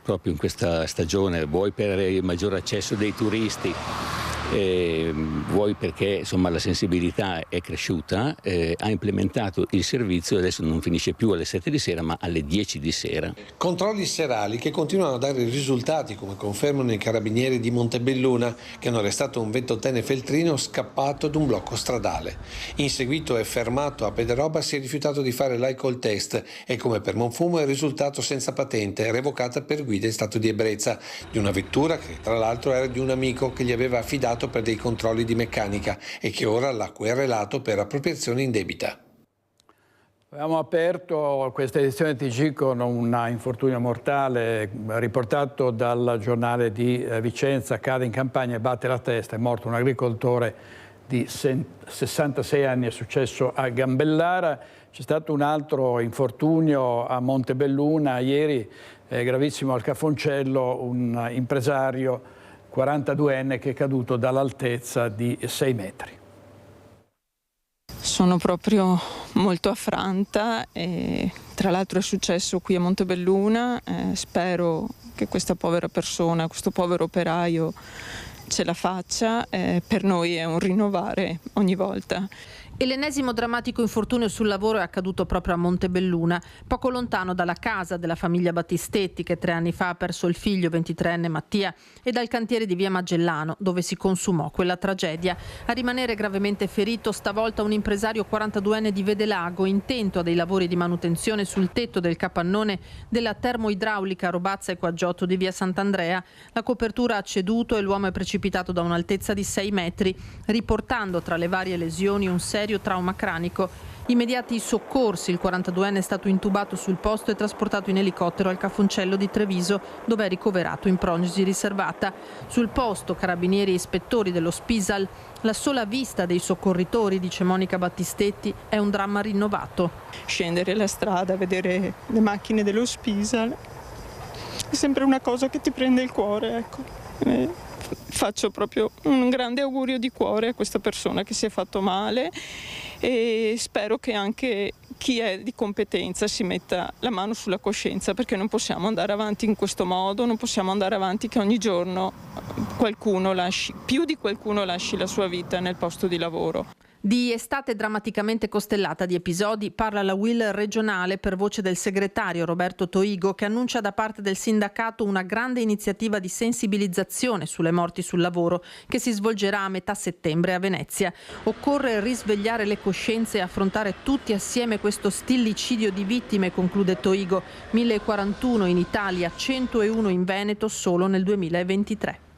proprio in questa stagione, vuoi per il maggior accesso dei turisti, vuoi perché insomma la sensibilità è cresciuta, ha implementato il servizio, adesso non finisce più alle 7 di sera ma alle 10 di sera. Controlli serali che continuano a dare risultati, come confermano i carabinieri di Montebelluna, che hanno arrestato un 28enne feltrino scappato ad un blocco stradale. Inseguito e fermato a Pederoba, si è rifiutato di fare l'alcol test e, come per Monfumo, è risultato senza patente, revocata per guida in stato di ebbrezza di una vettura che tra l'altro era di un amico che gli aveva affidato per dei controlli di meccanica e che ora l'ha querelato per appropriazione indebita. Abbiamo aperto questa edizione TG con un infortunio mortale riportato dal giornale di Vicenza. Cade in campagna e batte la testa, è morto un agricoltore di 66 anni, è successo a Gambellara. C'è stato un altro infortunio a Montebelluna ieri, gravissimo al Cafoncello, un impresario 42enne che è caduto dall'altezza di 6 metri. Sono proprio molto affranta e tra l'altro è successo qui a Montebelluna. Spero che questa povera persona, questo povero operaio ce la faccia. Per noi è un rinnovare ogni volta. E l'ennesimo drammatico infortunio sul lavoro è accaduto proprio a Montebelluna, poco lontano dalla casa della famiglia Battistetti, che 3 anni fa ha perso il figlio 23enne Mattia, e dal cantiere di via Magellano, dove si consumò quella tragedia. A rimanere gravemente ferito stavolta un impresario 42enne di Vedelago, intento a dei lavori di manutenzione sul tetto del capannone della termoidraulica Robazza e Quaggiotto di via Sant'Andrea. La copertura ha ceduto e l'uomo è precipitato da un'altezza di 6 metri, riportando tra le varie lesioni un serio trauma cranico. Immediati soccorsi, il 42enne è stato intubato sul posto e trasportato in elicottero al Cafoncello di Treviso, dove è ricoverato in prognosi riservata. Sul posto, carabinieri e ispettori dello Spisal. La sola vista dei soccorritori, dice Monica Battistetti, è un dramma rinnovato. Scendere la strada, vedere le macchine dello Spisal è sempre una cosa che ti prende il cuore, ecco. Faccio proprio un grande augurio di cuore a questa persona che si è fatto male e spero che anche chi è di competenza si metta la mano sulla coscienza, perché non possiamo andare avanti in questo modo, non possiamo andare avanti che ogni giorno più di qualcuno lasci la sua vita nel posto di lavoro. Di estate drammaticamente costellata di episodi parla la UIL regionale per voce del segretario Roberto Toigo, che annuncia da parte del sindacato una grande iniziativa di sensibilizzazione sulle morti sul lavoro che si svolgerà a metà settembre a Venezia. Occorre risvegliare le coscienze e affrontare tutti assieme questo stillicidio di vittime, conclude Toigo. 1041 in Italia, 101 in Veneto solo nel 2023.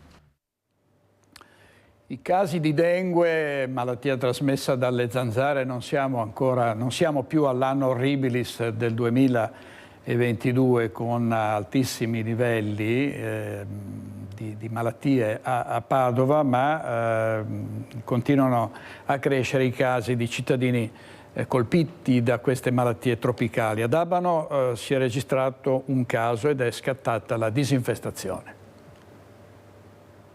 I casi di dengue, malattia trasmessa dalle zanzare, non siamo più all'anno horribilis del 2022 con altissimi livelli di malattie a Padova, ma continuano a crescere i casi di cittadini colpiti da queste malattie tropicali. Ad Abano si è registrato un caso ed è scattata la disinfestazione.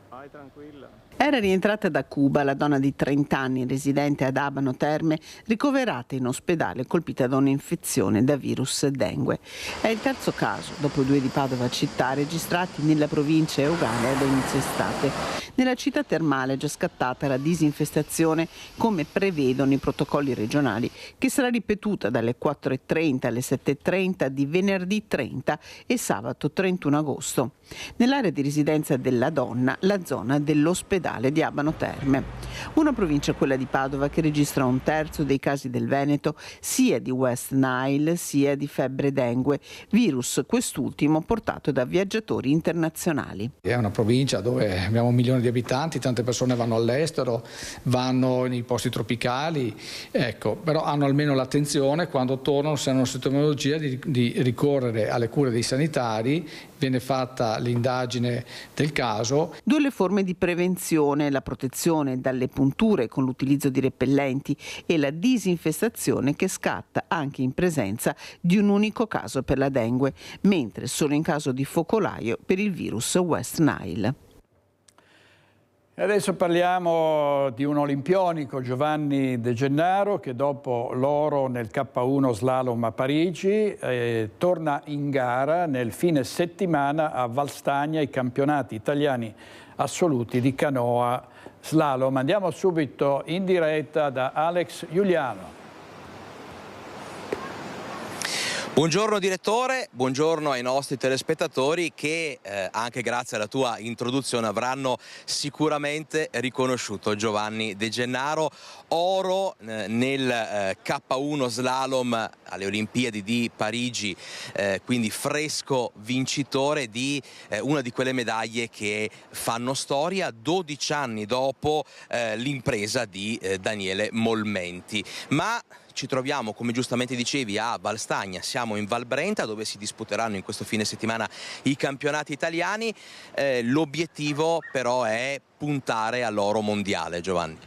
Vai tranquilla. Era rientrata da Cuba la donna di 30 anni, residente ad Abano Terme, ricoverata in ospedale colpita da un'infezione da virus dengue. È il terzo caso, dopo 2 di Padova città, registrati nella provincia euganea da inizio estate. Nella città termale è già scattata la disinfestazione, come prevedono i protocolli regionali, che sarà ripetuta dalle 4:30 alle 7:30 di venerdì 30 e sabato 31 agosto. Nell'area di residenza della donna, la zona dell'ospedale di Abano Terme. Una provincia, quella di Padova, che registra 1/3 dei casi del Veneto, sia di West Nile sia di febbre dengue, virus quest'ultimo portato da viaggiatori internazionali. È una provincia dove abbiamo 1 milione di abitanti, tante persone vanno all'estero, vanno nei posti tropicali, ecco, però hanno almeno l'attenzione quando tornano, se hanno la sintomatologia, di ricorrere alle cure dei sanitari. Viene fatta l'indagine del caso. 2 le forme di prevenzione prevenzione, la protezione dalle punture con l'utilizzo di repellenti e la disinfestazione che scatta anche in presenza di un unico caso per la dengue, mentre solo in caso di focolaio per il virus West Nile. E adesso parliamo di un olimpionico, Giovanni De Gennaro, che dopo l'oro nel K1 slalom a Parigi torna in gara nel fine settimana a Valstagna ai campionati italiani assoluti di canoa slalom. Andiamo subito in diretta da Alex Giuliano. Buongiorno direttore, buongiorno ai nostri telespettatori che anche grazie alla tua introduzione avranno sicuramente riconosciuto Giovanni De Gennaro, oro nel K1 slalom alle Olimpiadi di Parigi, quindi fresco vincitore di una di quelle medaglie che fanno storia 12 anni dopo l'impresa di Daniele Molmenti. Ma ci troviamo, come giustamente dicevi, a Valstagna, siamo in Val Brenta dove si disputeranno in questo fine settimana i campionati italiani. L'obiettivo però è puntare all'oro mondiale, Giovanni.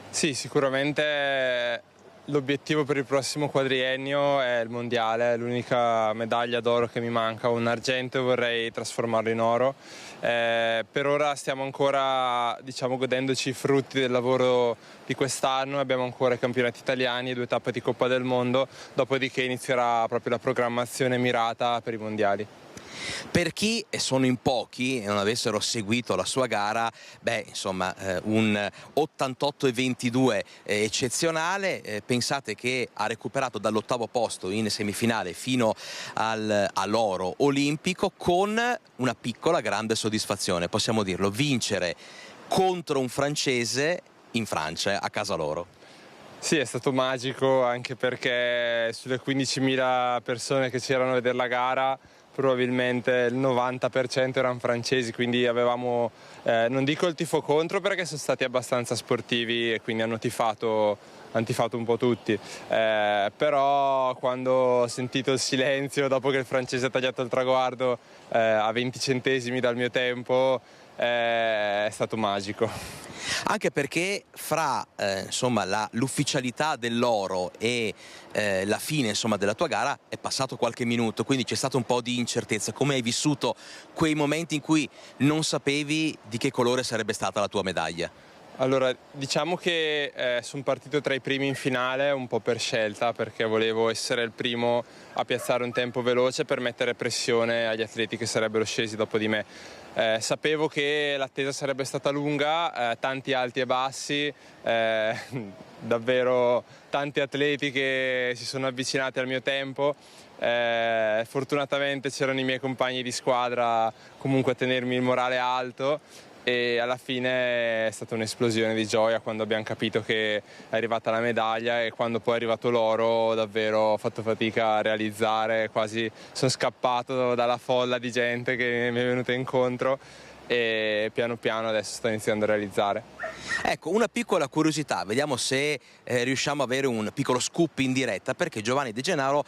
Sì, sicuramente l'obiettivo per il prossimo quadriennio è il mondiale, è l'unica medaglia d'oro che mi manca, un argento e vorrei trasformarlo in oro. Per ora stiamo ancora godendoci i frutti del lavoro di quest'anno, abbiamo ancora i campionati italiani e 2 tappe di Coppa del Mondo, dopodiché inizierà proprio la programmazione mirata per i mondiali. Per chi, e sono in pochi, non avessero seguito la sua gara, un 88,22 eccezionale. Pensate che ha recuperato dall'8° posto in semifinale fino all'oro olimpico con una piccola grande soddisfazione, possiamo dirlo, vincere contro un francese in Francia, a casa loro. Sì, è stato magico anche perché sulle 15.000 persone che c'erano a vedere la gara probabilmente il 90% erano francesi, quindi avevamo, non dico il tifo contro perché sono stati abbastanza sportivi e quindi hanno tifato un po' tutti, però quando ho sentito il silenzio dopo che il francese ha tagliato il traguardo a 20 centesimi dal mio tempo, è stato magico. Anche perché fra l'ufficialità dell'oro e la fine della tua gara è passato qualche minuto, quindi c'è stato un po' di incertezza. Come hai vissuto quei momenti in cui non sapevi di che colore sarebbe stata la tua medaglia? Allora, diciamo che sono partito tra i primi in finale un po' per scelta, perché volevo essere il primo a piazzare un tempo veloce per mettere pressione agli atleti che sarebbero scesi dopo di me. Sapevo che l'attesa sarebbe stata lunga, tanti alti e bassi, davvero tanti atleti che si sono avvicinati al mio tempo. Fortunatamente c'erano i miei compagni di squadra comunque a tenermi il morale alto e alla fine è stata un'esplosione di gioia quando abbiamo capito che è arrivata la medaglia, e quando poi è arrivato l'oro davvero ho fatto fatica a realizzare, quasi sono scappato dalla folla di gente che mi è venuta incontro e piano piano adesso sto iniziando a realizzare. Ecco, una piccola curiosità, vediamo se riusciamo a avere un piccolo scoop in diretta, perché Giovanni De Gennaro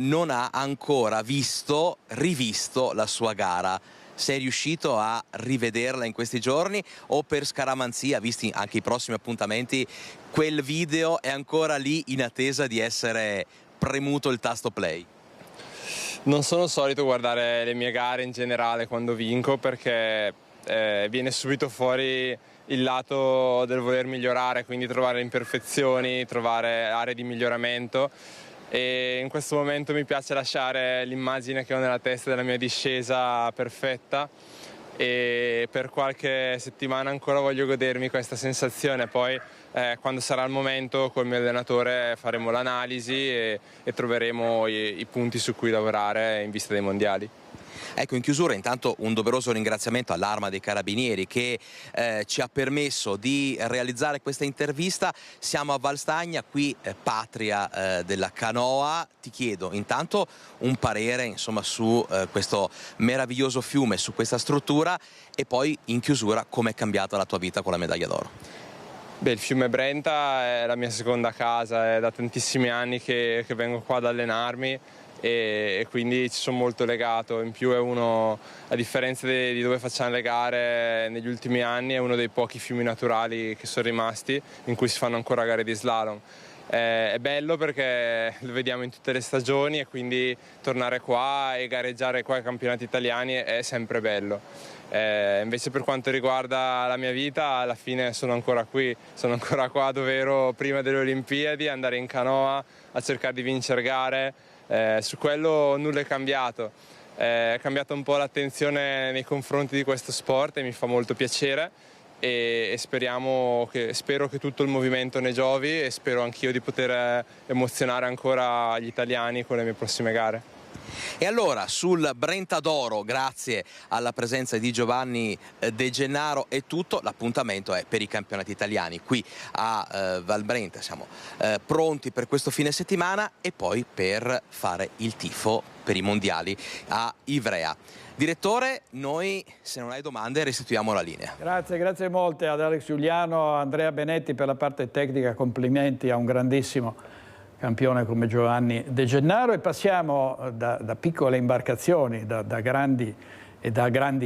non ha ancora rivisto la sua gara. Sei riuscito a rivederla in questi giorni o per scaramanzia, visti anche i prossimi appuntamenti, quel video è ancora lì in attesa di essere premuto il tasto play? Non sono solito guardare le mie gare in generale quando vinco, perché viene subito fuori il lato del voler migliorare, quindi trovare imperfezioni, trovare aree di miglioramento. E in questo momento mi piace lasciare l'immagine che ho nella testa della mia discesa perfetta, e per qualche settimana ancora voglio godermi questa sensazione. Poi quando sarà il momento col mio allenatore faremo l'analisi e troveremo i punti su cui lavorare in vista dei mondiali. Ecco, in chiusura intanto un doveroso ringraziamento all'Arma dei Carabinieri che ci ha permesso di realizzare questa intervista. Siamo a Valstagna, qui patria della canoa. Ti chiedo intanto un parere su questo meraviglioso fiume, su questa struttura, e poi in chiusura com'è cambiata la tua vita con la medaglia d'oro. Beh, il fiume Brenta è la mia seconda casa, è da tantissimi anni che vengo qua ad allenarmi. e quindi ci sono molto legato. In più è uno, a differenza di dove facciamo le gare negli ultimi anni, è uno dei pochi fiumi naturali che sono rimasti in cui si fanno ancora gare di slalom. È bello perché lo vediamo in tutte le stagioni e quindi tornare qua e gareggiare qua ai campionati italiani è sempre bello. Invece per quanto riguarda la mia vita, alla fine sono ancora qui, sono ancora qua dove ero prima delle Olimpiadi, andare in canoa a cercare di vincere gare, su quello nulla è cambiato. È cambiata un po' l'attenzione nei confronti di questo sport e mi fa molto piacere. E spero che tutto il movimento ne giovi e spero anch'io di poter emozionare ancora gli italiani con le mie prossime gare. E allora sul Brentadoro, grazie alla presenza di Giovanni De Gennaro è tutto, l'appuntamento è per i campionati italiani qui a Val Brenta, siamo pronti per questo fine settimana e poi per fare il tifo per i mondiali a Ivrea. Direttore, noi se non hai domande restituiamo la linea. Grazie molte ad Alex Giuliano, Andrea Benetti per la parte tecnica, complimenti a un grandissimo campione come Giovanni De Gennaro e passiamo da piccole imbarcazioni, da grandi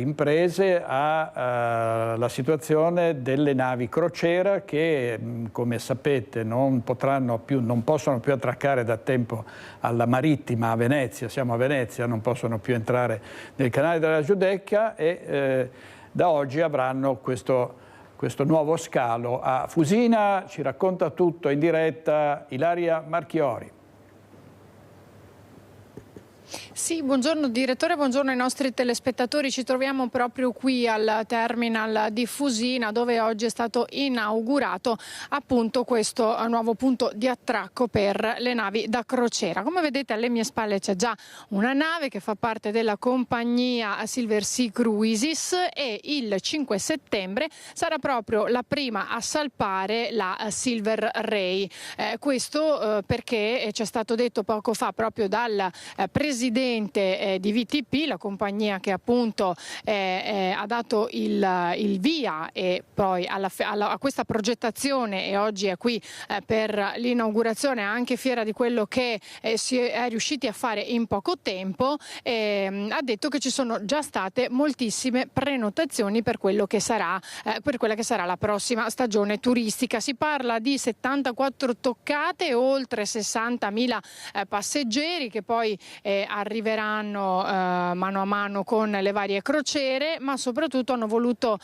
imprese alla situazione delle navi crociera che, come sapete, non possono più attraccare da tempo alla Marittima a Venezia. Siamo a Venezia, non possono più entrare nel canale della Giudecca e da oggi avranno questo nuovo scalo a Fusina. Ci racconta tutto in diretta Ilaria Marchiori. Sì, buongiorno direttore, buongiorno ai nostri telespettatori. Ci troviamo proprio qui al terminal di Fusina dove oggi è stato inaugurato appunto questo nuovo punto di attracco per le navi da crociera. Come vedete alle mie spalle c'è già una nave che fa parte della compagnia Silver Sea Cruises e il 5 settembre sarà proprio la prima a salpare la Silver Ray. Questo perché ci è stato detto poco fa proprio dal presidente di VTP, la compagnia che appunto ha dato il via e poi a questa progettazione e oggi è qui per l'inaugurazione, anche fiera di quello che si è riusciti a fare in poco tempo. Ha detto che ci sono già state moltissime prenotazioni per quella che sarà la prossima stagione turistica. Si parla di 74 toccate, oltre 60.000 passeggeri che poi arriveranno mano a mano con le varie crociere, ma soprattutto hanno voluto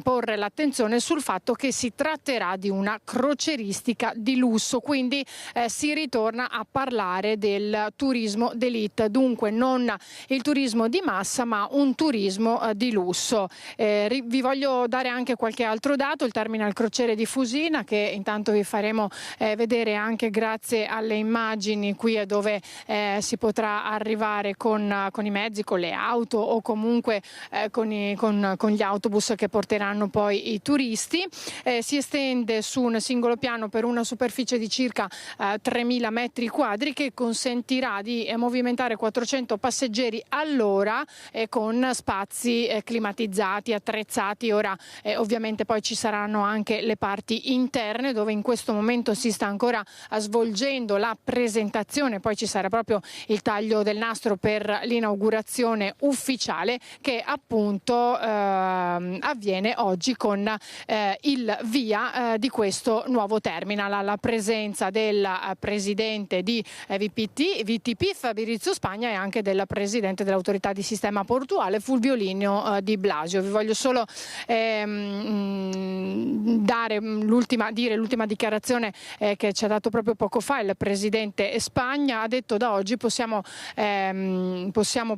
porre l'attenzione sul fatto che si tratterà di una crocieristica di lusso, quindi si ritorna a parlare del turismo d'élite, dunque non il turismo di massa ma un turismo di lusso. Vi voglio dare anche qualche altro dato, il terminal crociere di Fusina, che intanto vi faremo vedere anche grazie alle immagini. Qui è dove si potrà arrivare con i mezzi, con le auto o comunque con gli autobus che porteranno poi i turisti. Si estende su un singolo piano per una superficie di circa 3.000 metri quadri che consentirà di movimentare 400 passeggeri all'ora con spazi climatizzati, attrezzati. Ora ovviamente poi ci saranno anche le parti interne dove in questo momento si sta ancora svolgendo la presentazione, poi ci sarà proprio il taglio del nastro per l'inaugurazione ufficiale che appunto avviene oggi con il via di questo nuovo terminal, alla presenza del presidente di VTP Fabrizio Spagna e anche del presidente dell'autorità di sistema portuale Fulvio Lignio Di Blasio. Vi voglio solo dire l'ultima dichiarazione che ci ha dato proprio poco fa il presidente Spagna. Ha detto: da oggi possiamo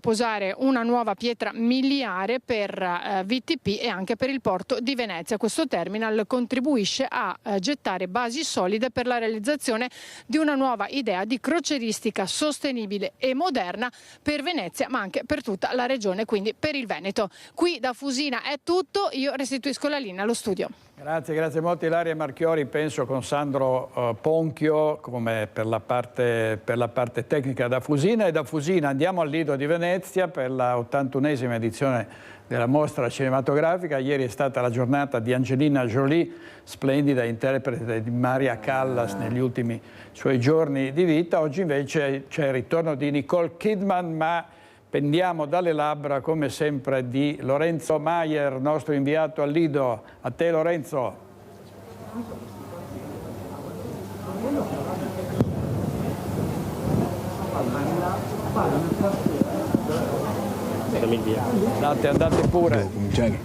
posare una nuova pietra miliare per VTP e anche per il porto di Venezia. Questo terminal contribuisce a gettare basi solide per la realizzazione di una nuova idea di crocieristica sostenibile e moderna per Venezia, ma anche per tutta la regione, quindi per il Veneto. Qui da Fusina è tutto, io restituisco la linea allo studio. Grazie molto Ilaria Marchiori, penso con Sandro Ponchio come per la parte tecnica da Fusina, e da Fusina andiamo al Lido di Venezia per la 81esima edizione della mostra cinematografica. Ieri è stata la giornata di Angelina Jolie, splendida interprete di Maria Callas negli ultimi suoi giorni di vita. Oggi invece c'è il ritorno di Nicole Kidman, ma pendiamo dalle labbra come sempre di Lorenzo Maier, nostro inviato al Lido. A te Lorenzo. Andate pure.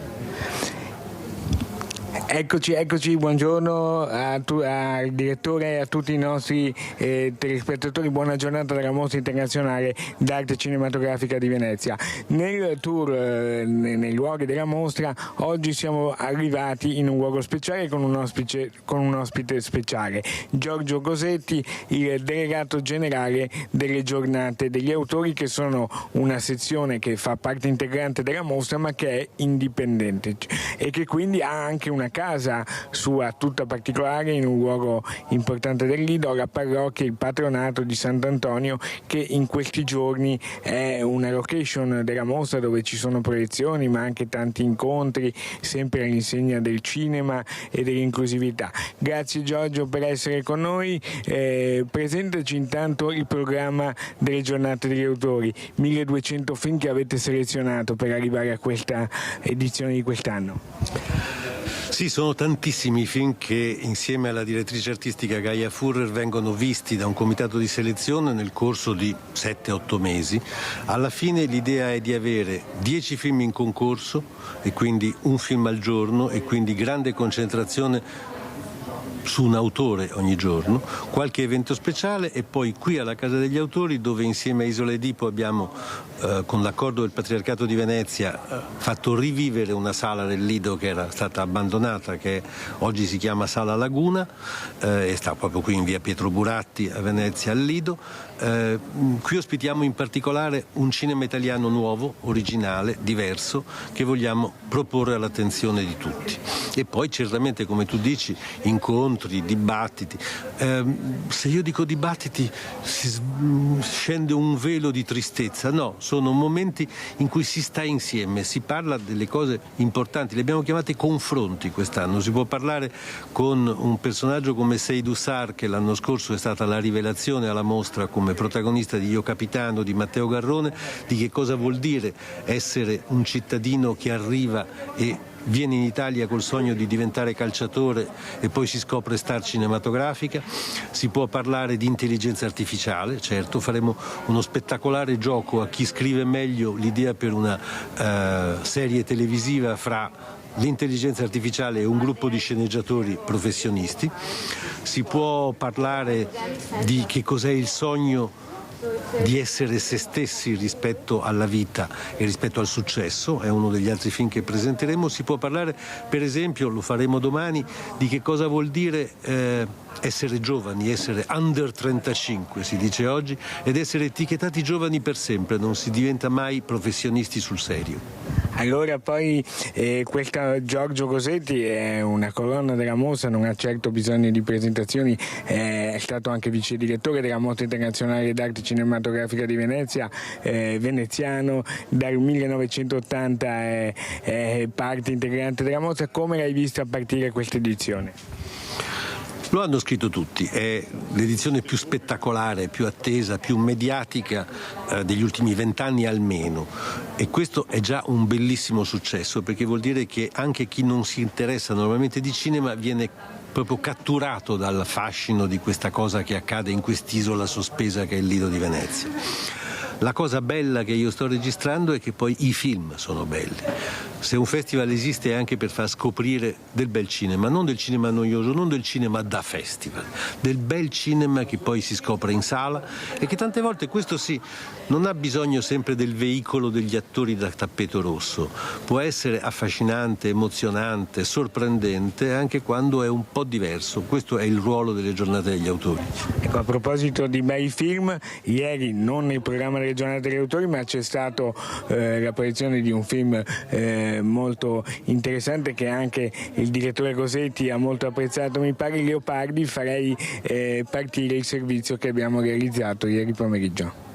Eccoci, buongiorno al direttore e a tutti i nostri telespettatori, buona giornata dalla Mostra Internazionale d'Arte Cinematografica di Venezia. Nel tour nei luoghi della mostra oggi siamo arrivati in un luogo speciale con un ospite speciale, Giorgio Gosetti, il delegato generale delle giornate degli autori, che sono una sezione che fa parte integrante della mostra ma che è indipendente e che quindi ha anche una casa sua tutta particolare in un luogo importante del Lido, la parrocchia, il patronato di Sant'Antonio, che in questi giorni è una location della mostra dove ci sono proiezioni ma anche tanti incontri, sempre all'insegna del cinema e dell'inclusività. Grazie Giorgio per essere con noi. Presentaci intanto il programma delle giornate degli autori, 1200 film che avete selezionato per arrivare a questa edizione di quest'anno. Sì, sono tantissimi film che insieme alla direttrice artistica Gaia Furrer vengono visti da un comitato di selezione nel corso di 7-8 mesi. Alla fine l'idea è di avere 10 film in concorso e quindi un film al giorno, e quindi grande concentrazione su un autore ogni giorno, qualche evento speciale, e poi qui alla Casa degli Autori, dove insieme a Isola Edipo abbiamo con l'accordo del Patriarcato di Venezia fatto rivivere una sala del Lido che era stata abbandonata, che oggi si chiama Sala Laguna, e sta proprio qui in via Pietro Buratti a Venezia al Lido. Qui ospitiamo in particolare un cinema italiano nuovo, originale, diverso, che vogliamo proporre all'attenzione di tutti. E poi certamente, come tu dici, incontri, dibattiti. Se io dico dibattiti si scende un velo di tristezza. No, sono momenti in cui si sta insieme, si parla delle cose importanti. Le abbiamo chiamate confronti quest'anno. Si può parlare con un personaggio come Seydou Sarr, che l'anno scorso è stata la rivelazione alla mostra come protagonista di Io Capitano di Matteo Garrone, di che cosa vuol dire essere un cittadino che arriva e viene in Italia col sogno di diventare calciatore e poi si scopre star cinematografica. Si può parlare di intelligenza artificiale, certo, faremo uno spettacolare gioco a chi scrive meglio l'idea per una serie televisiva fra l'intelligenza artificiale e un gruppo di sceneggiatori professionisti. Si può parlare di che cos'è il sogno di essere se stessi rispetto alla vita e rispetto al successo, è uno degli altri film che presenteremo. Si può parlare, per esempio, lo faremo domani, di che cosa vuol dire essere giovani, essere under 35 si dice oggi, ed essere etichettati giovani per sempre, non si diventa mai professionisti sul serio. Allora poi questa Giorgio Gosetti è una colonna della mostra, non ha certo bisogno di presentazioni, è stato anche vice direttore della Mostra Internazionale d'Arte Cinematografica di Venezia, veneziano, dal 1980 è parte integrante della mostra. Come l'hai vista a partire questa edizione? Lo hanno scritto tutti, è l'edizione più spettacolare, più attesa, più mediatica degli ultimi 20 anni almeno, e questo è già un bellissimo successo, perché vuol dire che anche chi non si interessa normalmente di cinema viene proprio catturato dal fascino di questa cosa che accade in quest'isola sospesa che è il Lido di Venezia. La cosa bella che io sto registrando è che poi i film sono belli. Se un festival esiste è anche per far scoprire del bel cinema, non del cinema noioso, non del cinema da festival, del bel cinema che poi si scopre in sala e che tante volte, questo sì, non ha bisogno sempre del veicolo degli attori da tappeto rosso. Può essere affascinante, emozionante, sorprendente anche quando è un po' diverso. Questo è il ruolo delle giornate degli autori. Ecco, a proposito di bei film, ieri non nel programma delle giornate degli autori, ma c'è stato la proiezione di un film molto interessante che anche il direttore Cosetti ha molto apprezzato, mi pare, Leopardi, farei partire il servizio che abbiamo realizzato ieri pomeriggio.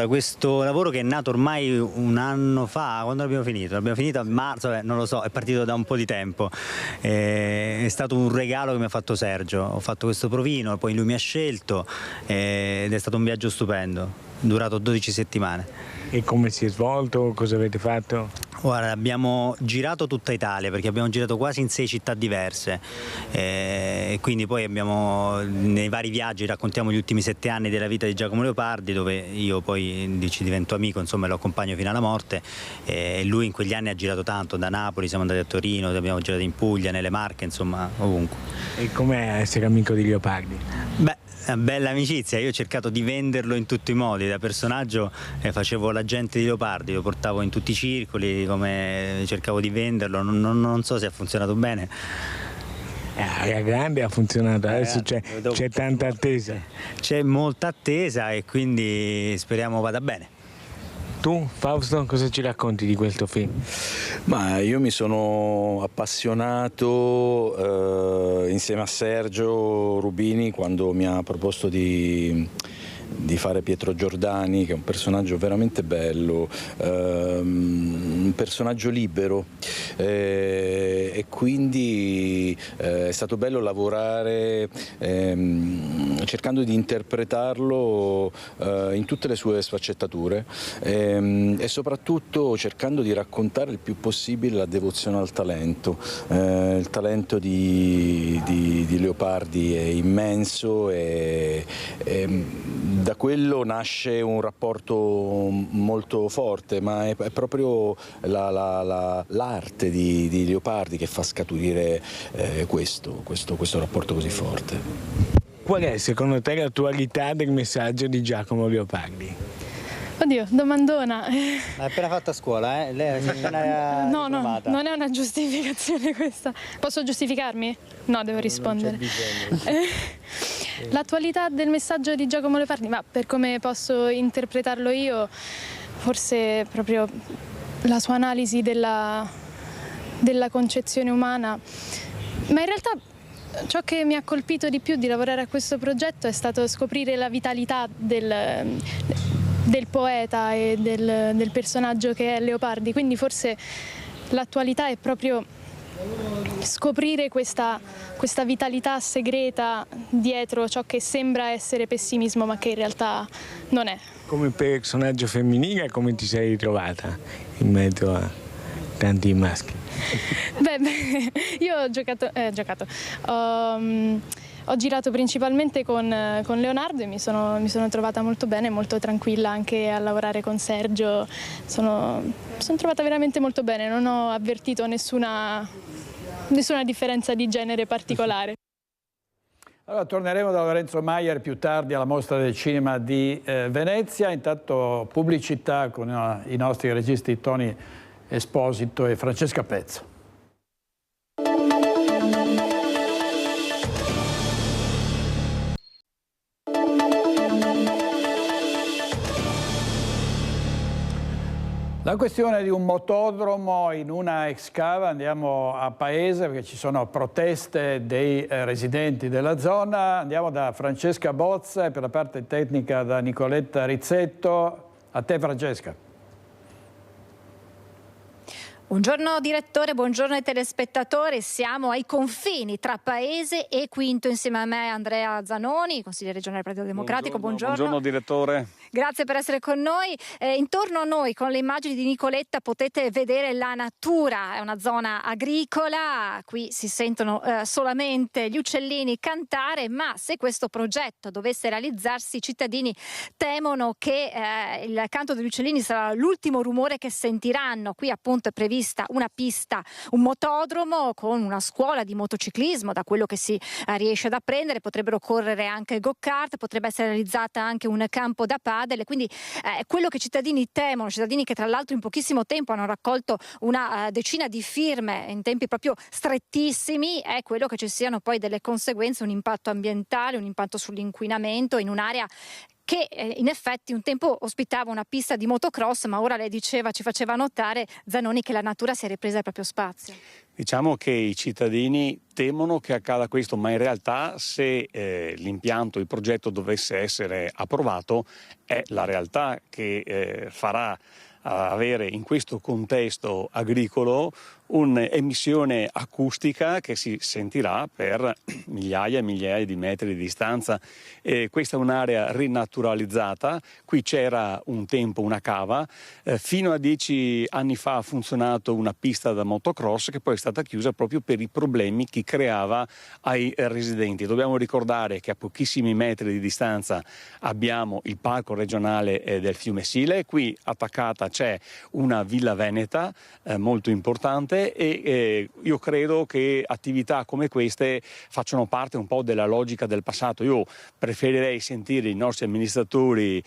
Questo lavoro che è nato ormai un anno fa, quando l'abbiamo finito? L'abbiamo finito a marzo, non lo so, è partito da un po' di tempo. È stato un regalo che mi ha fatto Sergio. Ho fatto questo provino, poi lui mi ha scelto ed è stato un viaggio stupendo, durato 12 settimane. E come si è svolto? Cosa avete fatto? Guarda, abbiamo girato tutta Italia perché abbiamo girato quasi in 6 città diverse e quindi poi abbiamo, nei vari viaggi raccontiamo gli ultimi 7 anni della vita di Giacomo Leopardi, dove io poi ci divento amico, insomma, lo accompagno fino alla morte, e lui in quegli anni ha girato tanto, da Napoli siamo andati a Torino, abbiamo girato in Puglia, nelle Marche, insomma ovunque. E com'è essere amico di Leopardi? Beh, una bella amicizia, io ho cercato di venderlo in tutti i modi, da personaggio facevo l'agente di Leopardi, lo portavo in tutti i circoli, come cercavo di venderlo, non so se ha funzionato bene. Era grande, ha funzionato, adesso c'è tanta attesa. C'è molta attesa e quindi speriamo vada bene. Tu, Fausto, cosa ci racconti di questo film? Ma io mi sono appassionato insieme a Sergio Rubini quando mi ha proposto di fare Pietro Giordani, che è un personaggio veramente bello, un personaggio libero, e quindi è stato bello lavorare cercando di interpretarlo in tutte le sue sfaccettature e soprattutto cercando di raccontare il più possibile la devozione al talento. Il talento di Leopardi è immenso e da quello nasce un rapporto molto forte, ma è proprio l'arte di Leopardi che fa scaturire questo rapporto così forte. Qual è secondo te l'attualità del messaggio di Giacomo Leopardi? Oddio, domandona. L'hai appena fatta a scuola, eh? Lei No, non è una giustificazione questa. Posso giustificarmi? No, devo rispondere. L'attualità del messaggio di Giacomo Leopardi, ma per come posso interpretarlo io, forse proprio la sua analisi della concezione umana. Ma in realtà ciò che mi ha colpito di più di lavorare a questo progetto è stato scoprire la vitalità del poeta e del personaggio che è Leopardi, quindi forse l'attualità è proprio scoprire questa vitalità segreta dietro ciò che sembra essere pessimismo ma che in realtà non è. Come personaggio femminile come ti sei ritrovata in mezzo a tanti maschi? Beh, io ho girato principalmente con Leonardo e mi sono trovata molto bene, molto tranquilla anche a lavorare con Sergio. Sono trovata veramente molto bene, non ho avvertito nessuna differenza di genere particolare. Allora, torneremo da Lorenzo Maier più tardi alla Mostra del Cinema di Venezia. Intanto pubblicità con i nostri registi Tony Esposito e Francesca Pezzo. La questione di un motodromo in una ex cava, andiamo a Paese perché ci sono proteste dei residenti della zona. Andiamo da Francesca Bozza e per la parte tecnica da Nicoletta Rizzetto. A te Francesca. Buongiorno direttore, buongiorno ai telespettatori. Siamo ai confini tra Paese e Quinto insieme a me Andrea Zanoni, consigliere regionale del Partito Democratico. Buongiorno direttore. Grazie per essere con noi. Intorno a noi con le immagini di Nicoletta potete vedere la natura, è una zona agricola, qui si sentono solamente gli uccellini cantare, ma se questo progetto dovesse realizzarsi i cittadini temono che il canto degli uccellini sarà l'ultimo rumore che sentiranno. Qui appunto è prevista una pista, un motodromo con una scuola di motociclismo, da quello che si riesce ad apprendere, potrebbero correre anche go-kart, potrebbe essere realizzata anche un campo da padel, quindi quello che i cittadini temono, cittadini che tra l'altro in pochissimo tempo hanno raccolto una decina di firme in tempi proprio strettissimi, è quello che ci siano poi delle conseguenze, un impatto ambientale, un impatto sull'inquinamento in un'area che in effetti un tempo ospitava una pista di motocross, ma ora lei diceva, ci faceva notare Zanoni, che la natura si è ripresa il proprio spazio. Diciamo che i cittadini temono che accada questo, ma in realtà se l'impianto, il progetto dovesse essere approvato, è la realtà che farà avere in questo contesto agricolo un'emissione acustica che si sentirà per migliaia e migliaia di metri di distanza. Questa è un'area rinaturalizzata, qui c'era un tempo una cava, fino a 10 anni fa ha funzionato una pista da motocross che poi è stata chiusa proprio per i problemi che creava ai residenti. Dobbiamo ricordare che a pochissimi metri di distanza abbiamo il parco regionale del Fiume Sile, qui attaccata c'è una villa veneta molto importante, e io credo che attività come queste facciano parte un po' della logica del passato. Io preferirei sentire i nostri amministratori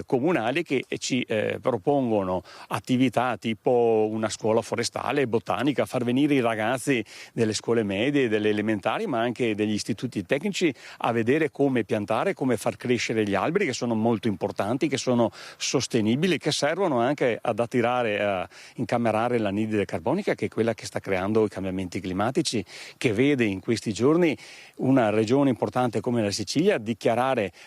comunali che ci propongono attività tipo una scuola forestale, botanica, far venire i ragazzi delle scuole medie, delle elementari, ma anche degli istituti tecnici a vedere come piantare, come far crescere gli alberi, che sono molto importanti, che sono sostenibili, che servono anche ad attirare, a incamerare l'anidride carbonica, che è quella che sta creando i cambiamenti climatici, che vede in questi giorni una regione importante come la Sicilia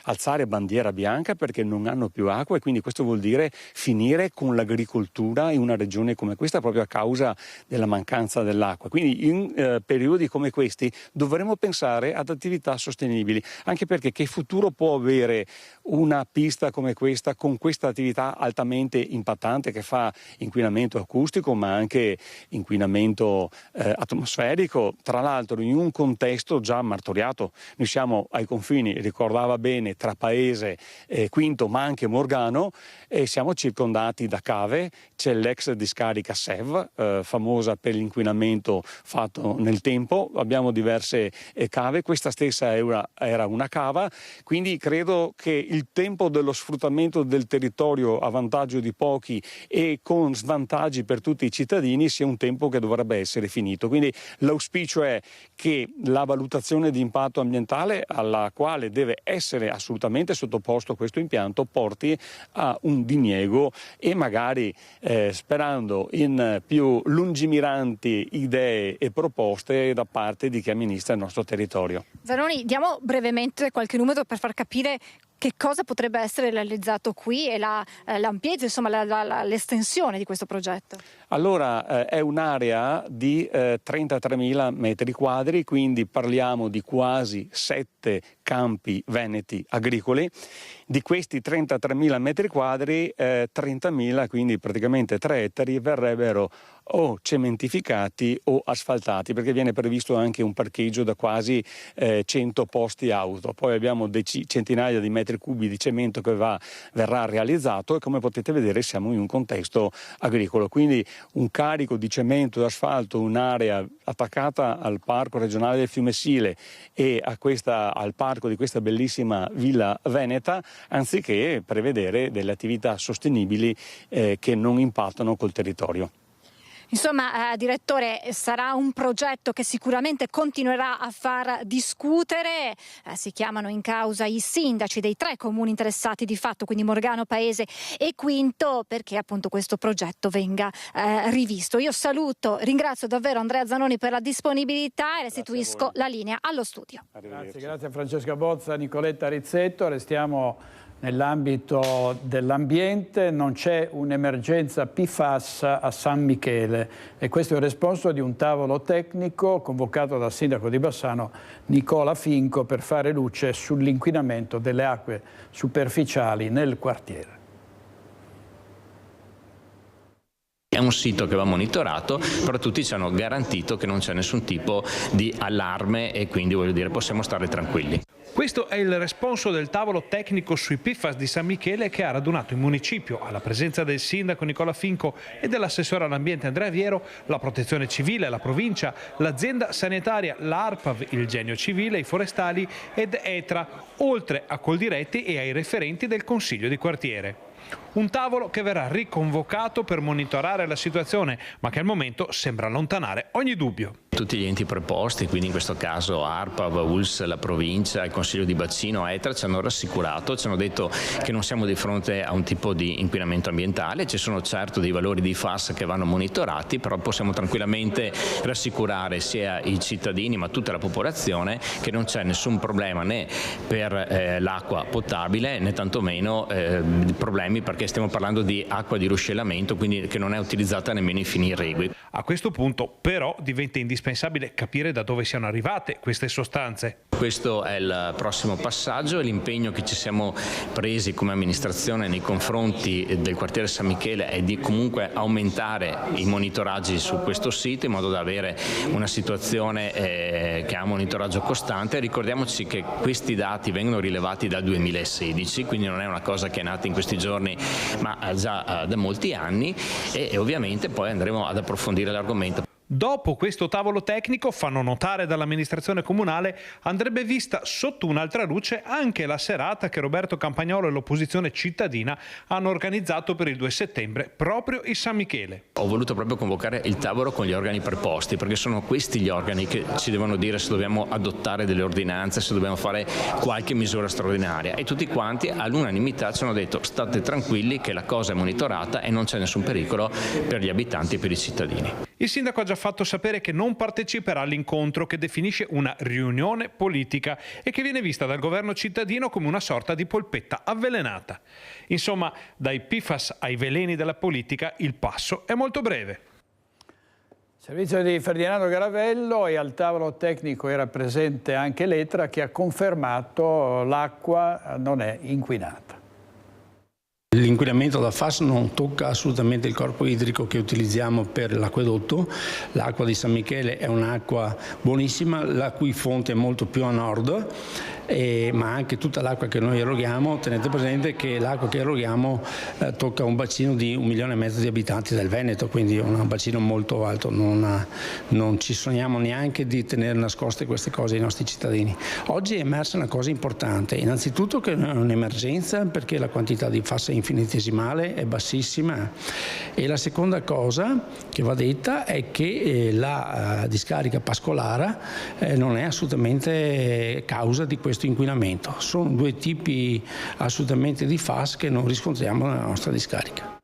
alzare bandiera bianca perché non hanno più acqua, e quindi questo vuol dire finire con l'agricoltura in una regione come questa proprio a causa della mancanza dell'acqua. Quindi in periodi come questi dovremo pensare ad attività sostenibili, anche perché che futuro può avere una pista come questa con questa attività altamente impattante che fa inquinamento acustico ma anche inquinamento atmosferico, tra l'altro in un contesto già martoriato. Noi siamo ai confini, ricordava bene, tra Paese Quinto ma anche Morgano, e siamo circondati da cave. C'è l'ex discarica SEV, famosa per l'inquinamento fatto nel tempo, abbiamo diverse cave, questa stessa era una cava, quindi credo che il tempo dello sfruttamento del territorio a vantaggio di pochi e con svantaggi per tutti i cittadini sia un tempo che dovrebbe essere finito. Quindi l'auspicio è che la valutazione di impatto ambientale alla quale deve essere assolutamente sottoposto questo impianto porti a un diniego, e magari sperando in più lungimiranti idee e proposte da parte di chi amministra il nostro territorio. Zanoni, diamo brevemente qualche numero per far capire che cosa potrebbe essere realizzato qui e l'ampiezza, insomma l'estensione di questo progetto. Allora è un'area di 33.000 metri quadri, quindi parliamo di quasi 7 campi veneti agricoli. Di questi 33.000 metri quadri, 30.000, quindi praticamente 3 ettari, verrebbero o cementificati o asfaltati, perché viene previsto anche un parcheggio da quasi 100 posti auto. Poi abbiamo centinaia di metri cubi di cemento che verrà realizzato, e come potete vedere siamo in un contesto agricolo, quindi un carico di cemento e asfalto, un'area attaccata al parco regionale del Fiume Sile e al parco di questa bellissima villa veneta, anziché prevedere delle attività sostenibili che non impattano col territorio. Insomma, direttore, sarà un progetto che sicuramente continuerà a far discutere. Si chiamano in causa i sindaci dei 3 comuni interessati di fatto, quindi Morgano, Paese e Quinto, perché appunto questo progetto venga rivisto. Io ringrazio davvero Andrea Zanoni per la disponibilità e restituisco la linea allo studio. Grazie a Francesca Bozza, Nicoletta Rizzetto. Restiamo nell'ambito dell'ambiente. Non c'è un'emergenza PFAS a San Michele, e questo è il responso di un tavolo tecnico convocato dal sindaco di Bassano Nicola Finco per fare luce sull'inquinamento delle acque superficiali nel quartiere. È un sito che va monitorato, però tutti ci hanno garantito che non c'è nessun tipo di allarme, e quindi possiamo stare tranquilli. Questo è il responso del tavolo tecnico sui PFAS di San Michele, che ha radunato in municipio, alla presenza del sindaco Nicola Finco e dell'assessore all'ambiente Andrea Viero, la protezione civile, la provincia, l'azienda sanitaria, l'ARPAV, il Genio Civile, i forestali ed ETRA, oltre a Coldiretti e ai referenti del Consiglio di quartiere. Un tavolo che verrà riconvocato per monitorare la situazione, ma che al momento sembra allontanare ogni dubbio. tutti gli enti preposti, quindi in questo caso ARPAV, ULS, la provincia, il Consiglio di Bacino, ETRA, ci hanno rassicurato, ci hanno detto che non siamo di fronte a un tipo di inquinamento ambientale, ci sono certo dei valori di FAS che vanno monitorati, però possiamo tranquillamente rassicurare sia i cittadini ma tutta la popolazione che non c'è nessun problema né per l'acqua potabile né tantomeno problemi, perché stiamo parlando di acqua di ruscellamento, quindi che non è utilizzata nemmeno in fini irrigui. A questo punto però diventa indispensabile capire da dove siano arrivate queste sostanze. Questo è il prossimo passaggio e l'impegno che ci siamo presi come amministrazione nei confronti del quartiere San Michele è di comunque aumentare i monitoraggi su questo sito in modo da avere una situazione che ha un monitoraggio costante. Ricordiamoci che questi dati vengono rilevati dal 2016, quindi non è una cosa che è nata in questi giorni ma già da molti anni, e ovviamente poi andremo ad approfondire l'argomento. Dopo questo tavolo tecnico, fanno notare dall'amministrazione comunale, andrebbe vista sotto un'altra luce anche la serata che Roberto Campagnolo e l'opposizione cittadina hanno organizzato per il 2 settembre proprio in San Michele. Ho voluto proprio convocare il tavolo con gli organi preposti, perché sono questi gli organi che ci devono dire se dobbiamo adottare delle ordinanze, se dobbiamo fare qualche misura straordinaria, e tutti quanti all'unanimità ci hanno detto state tranquilli che la cosa è monitorata e non c'è nessun pericolo per gli abitanti e per i cittadini. Il sindaco ha già fatto sapere che non parteciperà all'incontro, che definisce una riunione politica e che viene vista dal governo cittadino come una sorta di polpetta avvelenata. Insomma, dai PFAS ai veleni della politica il passo è molto breve. Servizio di Ferdinando Garavello, e al tavolo tecnico era presente anche l'ETRA, che ha confermato l'acqua non è inquinata. L'inquinamento da FAS non tocca assolutamente il corpo idrico che utilizziamo per l'acquedotto. L'acqua di San Michele è un'acqua buonissima, la cui fonte è molto più a nord, ma anche tutta l'acqua che noi eroghiamo. Tenete presente che l'acqua che eroghiamo tocca un bacino di 1,5 milioni di abitanti del Veneto, quindi è un bacino molto alto. Non ci sogniamo neanche di tenere nascoste queste cose ai nostri cittadini. Oggi è emersa una cosa importante, innanzitutto che è un'emergenza perché la quantità di FAS è infinitesimale, è bassissima, e la seconda cosa che va detta è che la discarica Pascolara non è assolutamente causa di questo inquinamento. Sono due tipi assolutamente di FAS che non riscontriamo nella nostra discarica.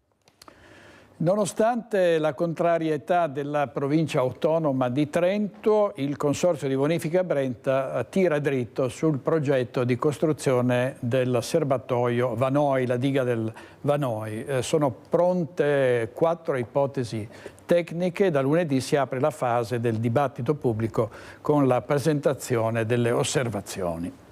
Nonostante la contrarietà della provincia autonoma di Trento, il Consorzio di Bonifica Brenta tira dritto sul progetto di costruzione del serbatoio Vanoi, la diga del Vanoi. Sono pronte 4 ipotesi tecniche. Da lunedì si apre la fase del dibattito pubblico con la presentazione delle osservazioni.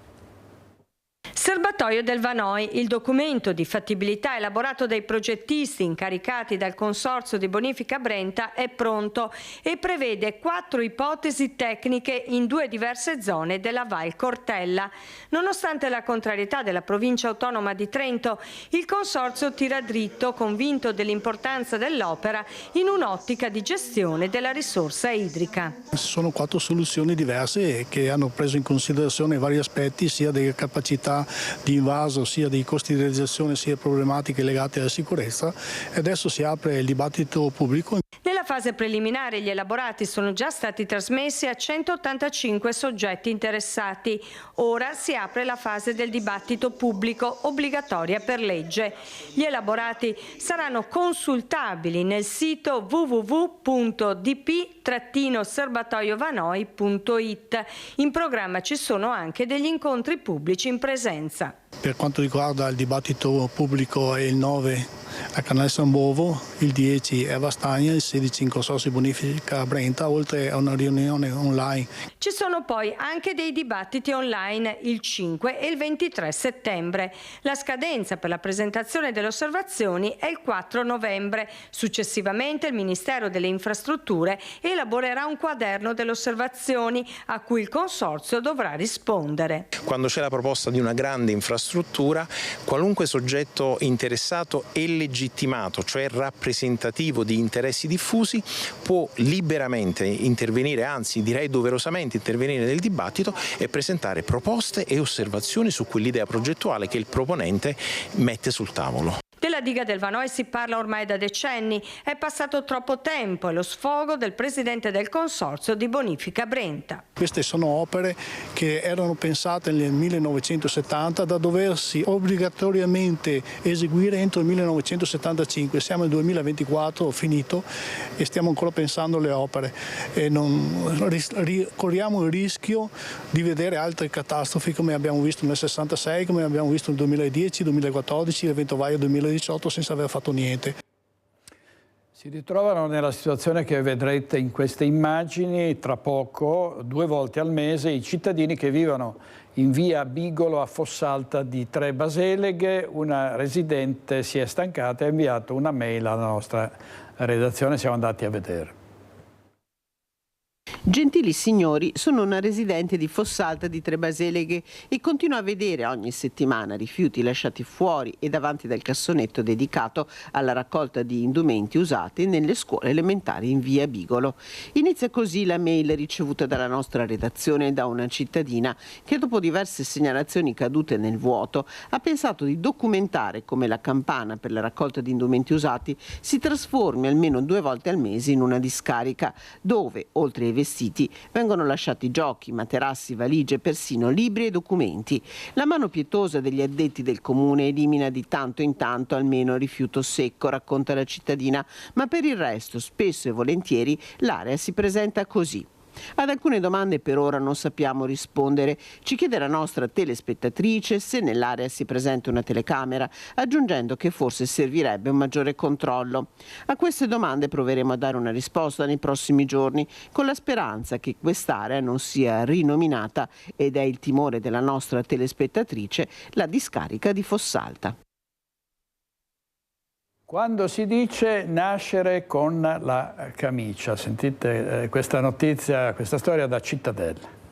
Serbatoio del Vanoi, il documento di fattibilità elaborato dai progettisti incaricati dal Consorzio di Bonifica Brenta è pronto e prevede 4 ipotesi tecniche in 2 diverse zone della Val Cortella. Nonostante la contrarietà della provincia autonoma di Trento, il Consorzio tira dritto, convinto dell'importanza dell'opera in un'ottica di gestione della risorsa idrica. Sono 4 soluzioni diverse che hanno preso in considerazione vari aspetti, sia delle capacità di invaso, sia dei costi di realizzazione, sia problematiche legate alla sicurezza, e adesso si apre il dibattito pubblico. Nella fase preliminare gli elaborati sono già stati trasmessi a 185 soggetti interessati. Ora si apre la fase del dibattito pubblico obbligatoria per legge. Gli elaborati saranno consultabili nel sito www.dp-serbatoiovanoi.it. In programma ci sono anche degli incontri pubblici in presenza. Per quanto riguarda il dibattito pubblico, è il 9 a Canale San Bovo, il 10 a Vastagna, il 16 in Consorzio Bonifica Brenta, oltre a una riunione online. Ci sono poi anche dei dibattiti online il 5 e il 23 settembre. La scadenza per la presentazione delle osservazioni è il 4 novembre. Successivamente il Ministero delle Infrastrutture elaborerà un quaderno delle osservazioni a cui il Consorzio dovrà rispondere. Quando c'è la proposta di una grande infrastruttura, qualunque soggetto interessato e legittimato, cioè rappresentativo di interessi diffusi, può liberamente intervenire, anzi direi doverosamente intervenire nel dibattito e presentare proposte e osservazioni su quell'idea progettuale che il proponente mette sul tavolo. Della diga del Vanoise si parla ormai da decenni, è passato troppo tempo, è lo sfogo del presidente del consorzio di bonifica Brenta. Queste sono opere che erano pensate nel 1970 da doversi obbligatoriamente eseguire entro il 1975. Siamo nel 2024, finito, e stiamo ancora pensando alle opere e corriamo il rischio di vedere altre catastrofi come abbiamo visto nel 66, come abbiamo visto nel 2010, 2014, l'evento Vaio 2018 senza aver fatto niente. Si ritrovano nella situazione che vedrete in queste immagini tra poco, 2 volte al mese, i cittadini che vivono in via Bigolo a Fossalta di Tre Baseleghe. Una residente si è stancata e ha inviato una mail alla nostra redazione, siamo andati a vedere. Gentili signori, sono una residente di Fossalta di Tre Baseleghe e continuo a vedere ogni settimana rifiuti lasciati fuori e davanti dal cassonetto dedicato alla raccolta di indumenti usati nelle scuole elementari in via Bigolo. Inizia così la mail ricevuta dalla nostra redazione da una cittadina che dopo diverse segnalazioni cadute nel vuoto ha pensato di documentare come la campana per la raccolta di indumenti usati si trasformi almeno 2 volte al mese in una discarica dove, oltre ai vestiti, vengono lasciati giochi, materassi, valigie, persino libri e documenti. La mano pietosa degli addetti del comune elimina di tanto in tanto almeno rifiuto secco, racconta la cittadina, ma per il resto spesso e volentieri l'area si presenta così. Ad alcune domande per ora non sappiamo rispondere. Ci chiede la nostra telespettatrice se nell'area si presenta una telecamera, aggiungendo che forse servirebbe un maggiore controllo. A queste domande proveremo a dare una risposta nei prossimi giorni, con la speranza che quest'area non sia rinominata, ed è il timore della nostra telespettatrice, la discarica di Fossalta. Quando si dice nascere con la camicia, sentite questa notizia, questa storia da Cittadella.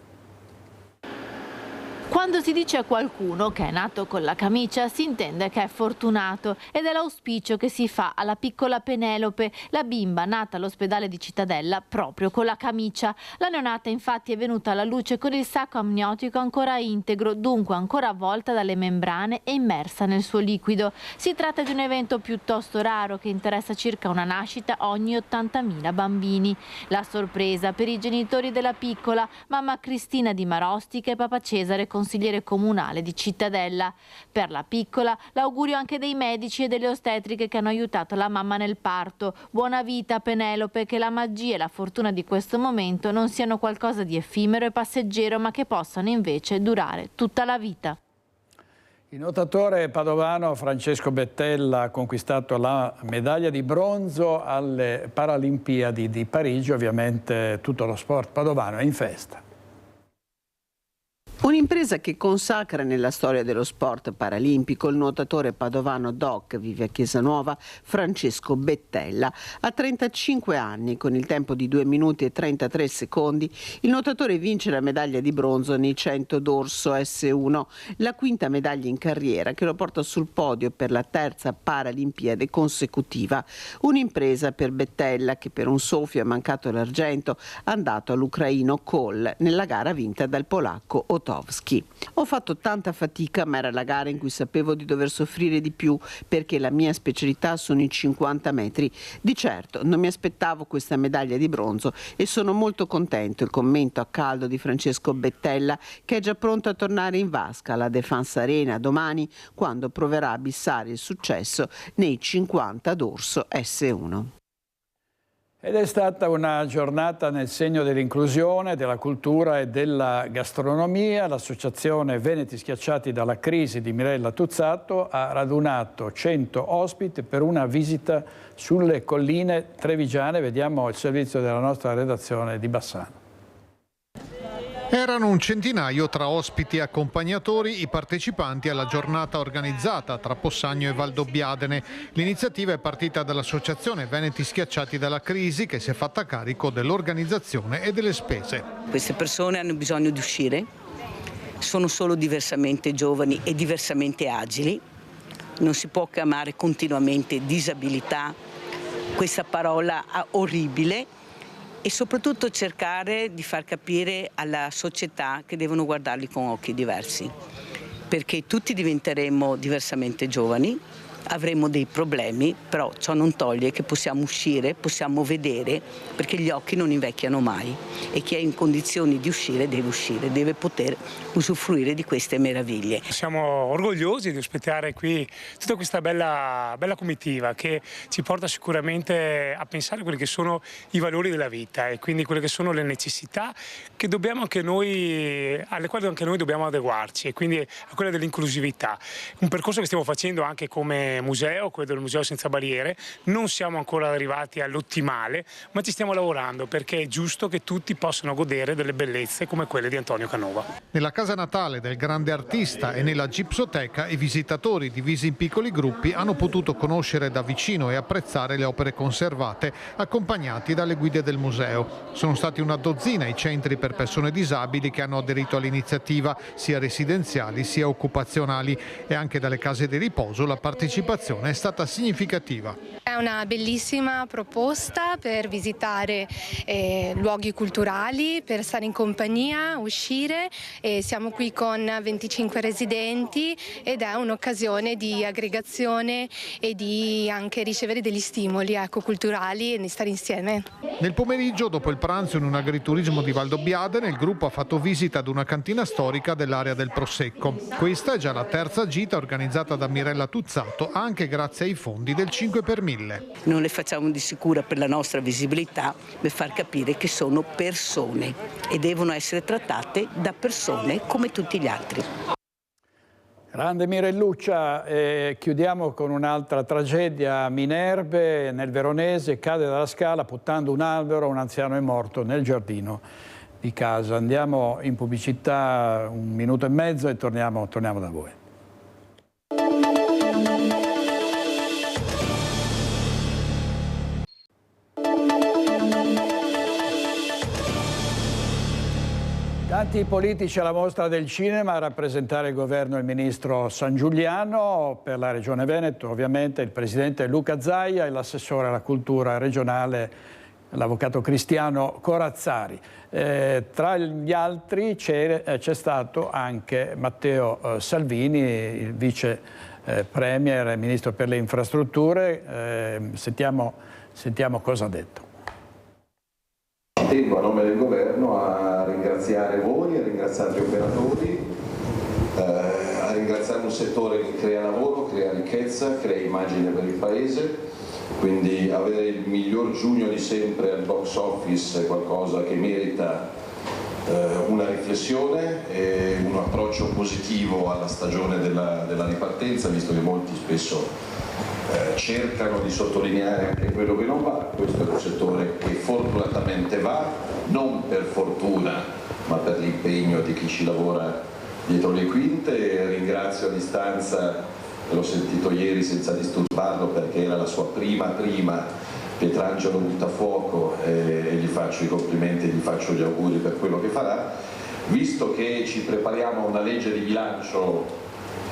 Quando si dice a qualcuno che è nato con la camicia si intende che è fortunato ed è l'auspicio che si fa alla piccola Penelope, la bimba nata all'ospedale di Cittadella proprio con la camicia. La neonata infatti è venuta alla luce con il sacco amniotico ancora integro, dunque ancora avvolta dalle membrane e immersa nel suo liquido. Si tratta di un evento piuttosto raro che interessa circa una nascita ogni 80.000 bambini. La sorpresa per i genitori della piccola, mamma Cristina Di Marostiche e papà Cesare, consigliere comunale di Cittadella. Per la piccola l'augurio anche dei medici e delle ostetriche che hanno aiutato la mamma nel parto. Buona vita Penelope, che la magia e la fortuna di questo momento non siano qualcosa di effimero e passeggero, ma che possano invece durare tutta la vita. Il nuotatore padovano Francesco Bettella ha conquistato la medaglia di bronzo alle Paralimpiadi di Parigi. Ovviamente tutto lo sport padovano è in festa. Un'impresa che consacra nella storia dello sport paralimpico il nuotatore padovano doc, vive a Chiesanuova, Francesco Bettella. A 35 anni, con il tempo di 2 minuti e 33 secondi, il nuotatore vince la medaglia di bronzo nei 100 dorso S1, la quinta medaglia in carriera che lo porta sul podio per la terza Paralimpiade consecutiva. Un'impresa per Bettella che per un soffio è mancato l'argento, andato all'ucraino Kohl nella gara vinta dal polacco Otto. Ho fatto tanta fatica, ma era la gara in cui sapevo di dover soffrire di più perché la mia specialità sono i 50 metri. Di certo non mi aspettavo questa medaglia di bronzo e sono molto contento. Il commento a caldo di Francesco Bettella, che è già pronto a tornare in vasca alla Défense Arena domani quando proverà a bissare il successo nei 50 dorso S1. Ed è stata una giornata nel segno dell'inclusione, della cultura e della gastronomia. L'associazione Veneti Schiacciati dalla Crisi di Mirella Tuzzato ha radunato 100 ospiti per una visita sulle colline trevigiane. Vediamo il servizio della nostra redazione di Bassano. Erano un centinaio tra ospiti e accompagnatori i partecipanti alla giornata organizzata tra Possagno e Valdobbiadene. L'iniziativa è partita dall'associazione Veneti Schiacciati dalla Crisi, che si è fatta carico dell'organizzazione e delle spese. Queste persone hanno bisogno di uscire, sono solo diversamente giovani e diversamente agili. Non si può chiamare continuamente disabilità, questa parola orribile, e soprattutto cercare di far capire alla società che devono guardarli con occhi diversi, perché tutti diventeremo diversamente giovani, avremo dei problemi, però ciò non toglie che possiamo uscire, possiamo vedere, perché gli occhi non invecchiano mai e chi è in condizioni di uscire, deve poter usufruire di queste meraviglie. Siamo orgogliosi di ospitare qui tutta questa bella comitiva che ci porta sicuramente a pensare a quelli che sono i valori della vita e quindi quelle che sono le necessità che dobbiamo anche noi, alle quali anche noi dobbiamo adeguarci, e quindi a quella dell'inclusività. Un percorso che stiamo facendo anche come museo, quello del Museo Senza Barriere. Non siamo ancora arrivati all'ottimale, ma ci stiamo lavorando perché è giusto che tutti possano godere delle bellezze come quelle di Antonio Canova. Nella casa natale del grande artista e nella gipsoteca i visitatori, divisi in piccoli gruppi, hanno potuto conoscere da vicino e apprezzare le opere conservate, accompagnati dalle guide del museo. Sono stati una dozzina i centri per persone disabili che hanno aderito all'iniziativa, sia residenziali sia occupazionali, e anche dalle case di riposo la partecipazione è stata significativa. È una bellissima proposta per visitare luoghi culturali, per stare in compagnia, uscire. Siamo qui con 25 residenti ed è un'occasione di aggregazione e di anche ricevere degli stimoli culturali e di stare insieme. Nel pomeriggio, dopo il pranzo in un agriturismo di Valdobbiadene, il gruppo ha fatto visita ad una cantina storica dell'area del Prosecco. Questa è già la terza gita organizzata da Mirella Tuzzato, anche grazie ai fondi del 5 per 1000. Non le facciamo di sicura per la nostra visibilità, per far capire che sono persone e devono essere trattate da persone come tutti gli altri. Grande Mirelluccia, chiudiamo con un'altra tragedia a Minerve, nel Veronese. Cade dalla scala puntando un albero, un anziano è morto nel giardino di casa. Andiamo in pubblicità 1 minuto e mezzo e torniamo da voi. Tanti politici alla mostra del cinema, a rappresentare il governo il ministro Sangiuliano, per la Regione Veneto ovviamente il presidente Luca Zaia e l'assessore alla cultura regionale, l'avvocato Cristiano Corazzari. Tra gli altri c'è stato anche Matteo Salvini, il vice premier e ministro per le infrastrutture. Sentiamo cosa ha detto. Tengo a nome del governo a ringraziare voi, a ringraziare gli operatori, a ringraziare un settore che crea lavoro, crea ricchezza, crea immagine per il Paese, quindi avere il miglior giugno di sempre al box office è qualcosa che merita una riflessione e un approccio positivo alla stagione della ripartenza, visto che molti spesso cercano di sottolineare anche quello che non va. Questo è un settore che fortunatamente va, non per fortuna ma per l'impegno di chi ci lavora dietro le quinte. Ringrazio a distanza, l'ho sentito ieri senza disturbarlo perché era la sua prima Pietrangelo Buttafuoco, e gli faccio i complimenti, gli faccio gli auguri per quello che farà. Visto che ci prepariamo a una legge di bilancio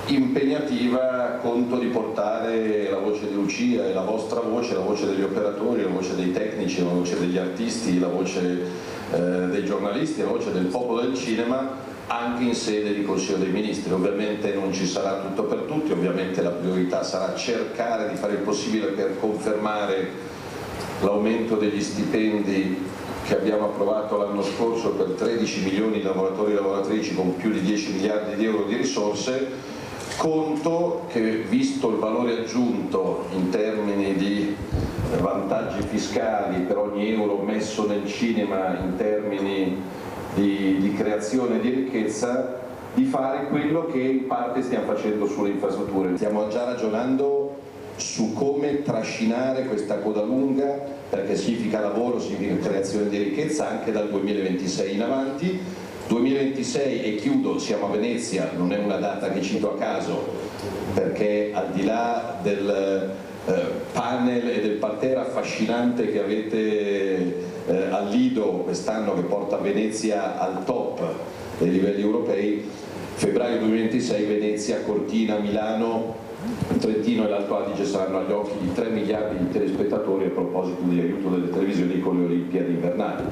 impegnativa, conto di portare la voce di Lucia e la vostra voce, la voce degli operatori, la voce dei tecnici, la voce degli artisti, la voce dei giornalisti, la voce del popolo del cinema anche in sede di Consiglio dei Ministri. Ovviamente non ci sarà tutto per tutti, ovviamente la priorità sarà cercare di fare il possibile per confermare l'aumento degli stipendi che abbiamo approvato l'anno scorso per 13 milioni di lavoratori e lavoratrici con più di 10 miliardi di euro di risorse. Conto che, visto il valore aggiunto in termini di vantaggi fiscali per ogni euro messo nel cinema, in termini di creazione di ricchezza, di fare quello che in parte stiamo facendo sulle infrastrutture. Stiamo già ragionando su come trascinare questa coda lunga, perché significa lavoro, significa creazione di ricchezza anche dal 2026 in avanti. 2026, e chiudo, siamo a Venezia, non è una data che cito a caso, perché al di là del panel e del parterre affascinante che avete al Lido quest'anno, che porta Venezia al top dei livelli europei, febbraio 2026 Venezia, Cortina, Milano, Trentino e l'Alto Adige saranno agli occhi di 3 miliardi di telespettatori a proposito di aiuto delle televisioni con le Olimpiadi invernali.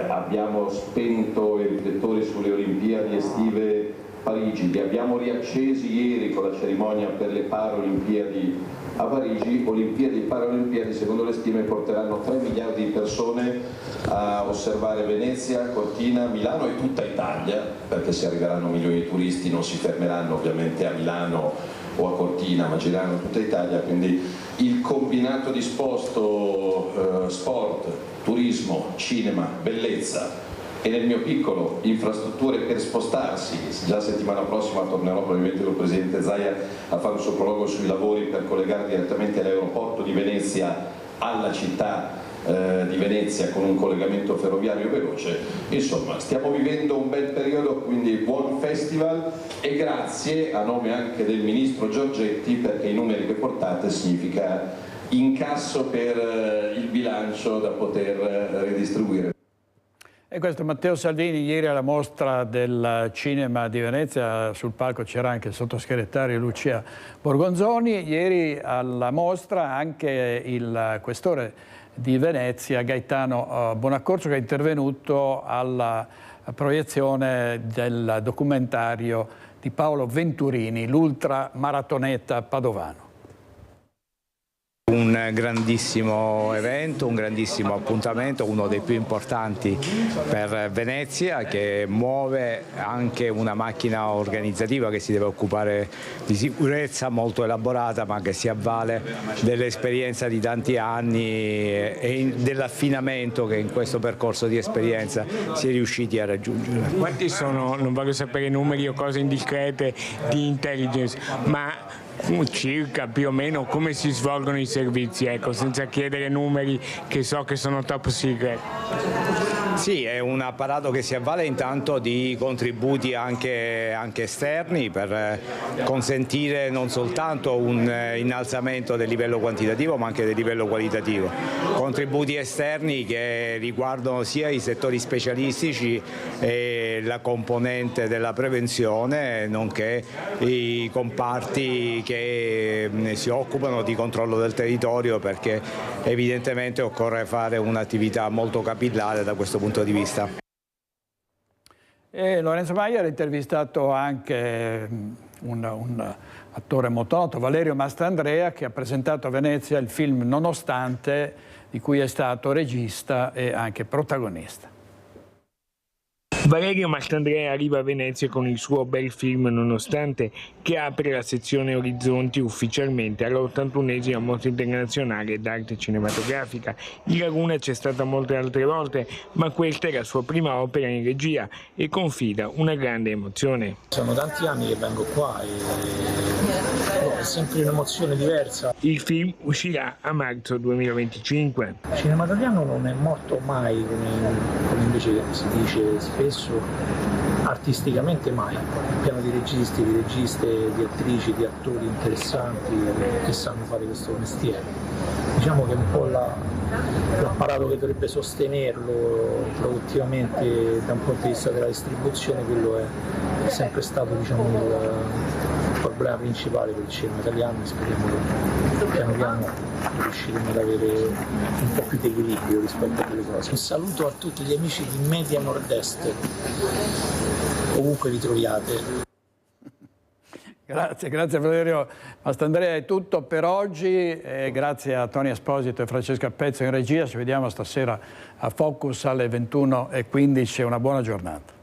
Abbiamo spento i riflettori sulle Olimpiadi estive Parigi, li abbiamo riaccesi ieri con la cerimonia per le Paralimpiadi a Parigi. Olimpiadi e Paralimpiadi, secondo le stime, porteranno 3 miliardi di persone a osservare Venezia, Cortina, Milano e tutta Italia, perché se arriveranno milioni di turisti non si fermeranno ovviamente a Milano o a Cortina, ma gireranno tutta Italia, quindi il combinato disposto sport, turismo, cinema, bellezza e nel mio piccolo infrastrutture per spostarsi. Già settimana prossima tornerò probabilmente con il Presidente Zaia a fare un sopralluogo sui lavori per collegare direttamente l'aeroporto di Venezia alla città di Venezia con un collegamento ferroviario veloce. Insomma, stiamo vivendo un bel periodo, quindi buon festival e grazie a nome anche del Ministro Giorgetti, perché i numeri che portate significa incasso per il bilancio da poter ridistribuire. E questo Matteo Salvini ieri alla mostra del cinema di Venezia, sul palco c'era anche il sottosegretario Lucia Borgonzoni, ieri alla mostra anche il questore di Venezia Gaetano Bonaccorso, che è intervenuto alla proiezione del documentario di Paolo Venturini, l'ultramaratoneta padovano. Un grandissimo evento, un grandissimo appuntamento, uno dei più importanti per Venezia, che muove anche una macchina organizzativa che si deve occupare di sicurezza molto elaborata, ma che si avvale dell'esperienza di tanti anni e dell'affinamento che in questo percorso di esperienza si è riusciti a raggiungere. Quanti sono, non voglio sapere numeri o cose indiscrete di intelligence, ma circa più o meno come si svolgono i servizi, ecco, senza chiedere numeri che so che sono top secret? Sì, è un apparato che si avvale intanto di contributi anche esterni per consentire non soltanto un innalzamento del livello quantitativo ma anche del livello qualitativo. Contributi esterni che riguardano sia i settori specialistici e la componente della prevenzione, nonché i comparti che si occupano di controllo del territorio, perché evidentemente occorre fare un'attività molto capillare da questo punto di vista. E Lorenzo Maier ha intervistato anche un attore molto noto, Valerio Mastandrea, che ha presentato a Venezia il film Nonostante, di cui è stato regista e anche protagonista. Valerio Mastandrea arriva a Venezia con il suo bel film Nonostante, che apre la sezione Orizzonti ufficialmente alla 81esima Mostra Internazionale d'Arte Cinematografica. In Laguna c'è stata molte altre volte, ma questa è la sua prima opera in regia e confida una grande emozione. Sono tanti anni che vengo qua e è sempre un'emozione diversa. Il film uscirà a marzo 2025. Il cinema italiano non è morto mai, come invece si dice spesso, artisticamente mai, pieno di registi, di registe, di attrici, di attori interessanti che sanno fare questo mestiere. Diciamo che un po' l'apparato che dovrebbe sostenerlo produttivamente da un punto di vista della distribuzione, quello è sempre stato, diciamo, il problema principale per il cinema italiano. Speriamo che piano piano riusciremo ad avere un po' più di equilibrio rispetto a quelle cose. Un saluto a tutti gli amici di Media Nord-Est, ovunque li troviate. Grazie Valerio Mastandrea, è tutto per oggi, grazie a Tony Esposito e Francesca Pezzo in regia, ci vediamo stasera a Focus alle 21:15, una buona giornata.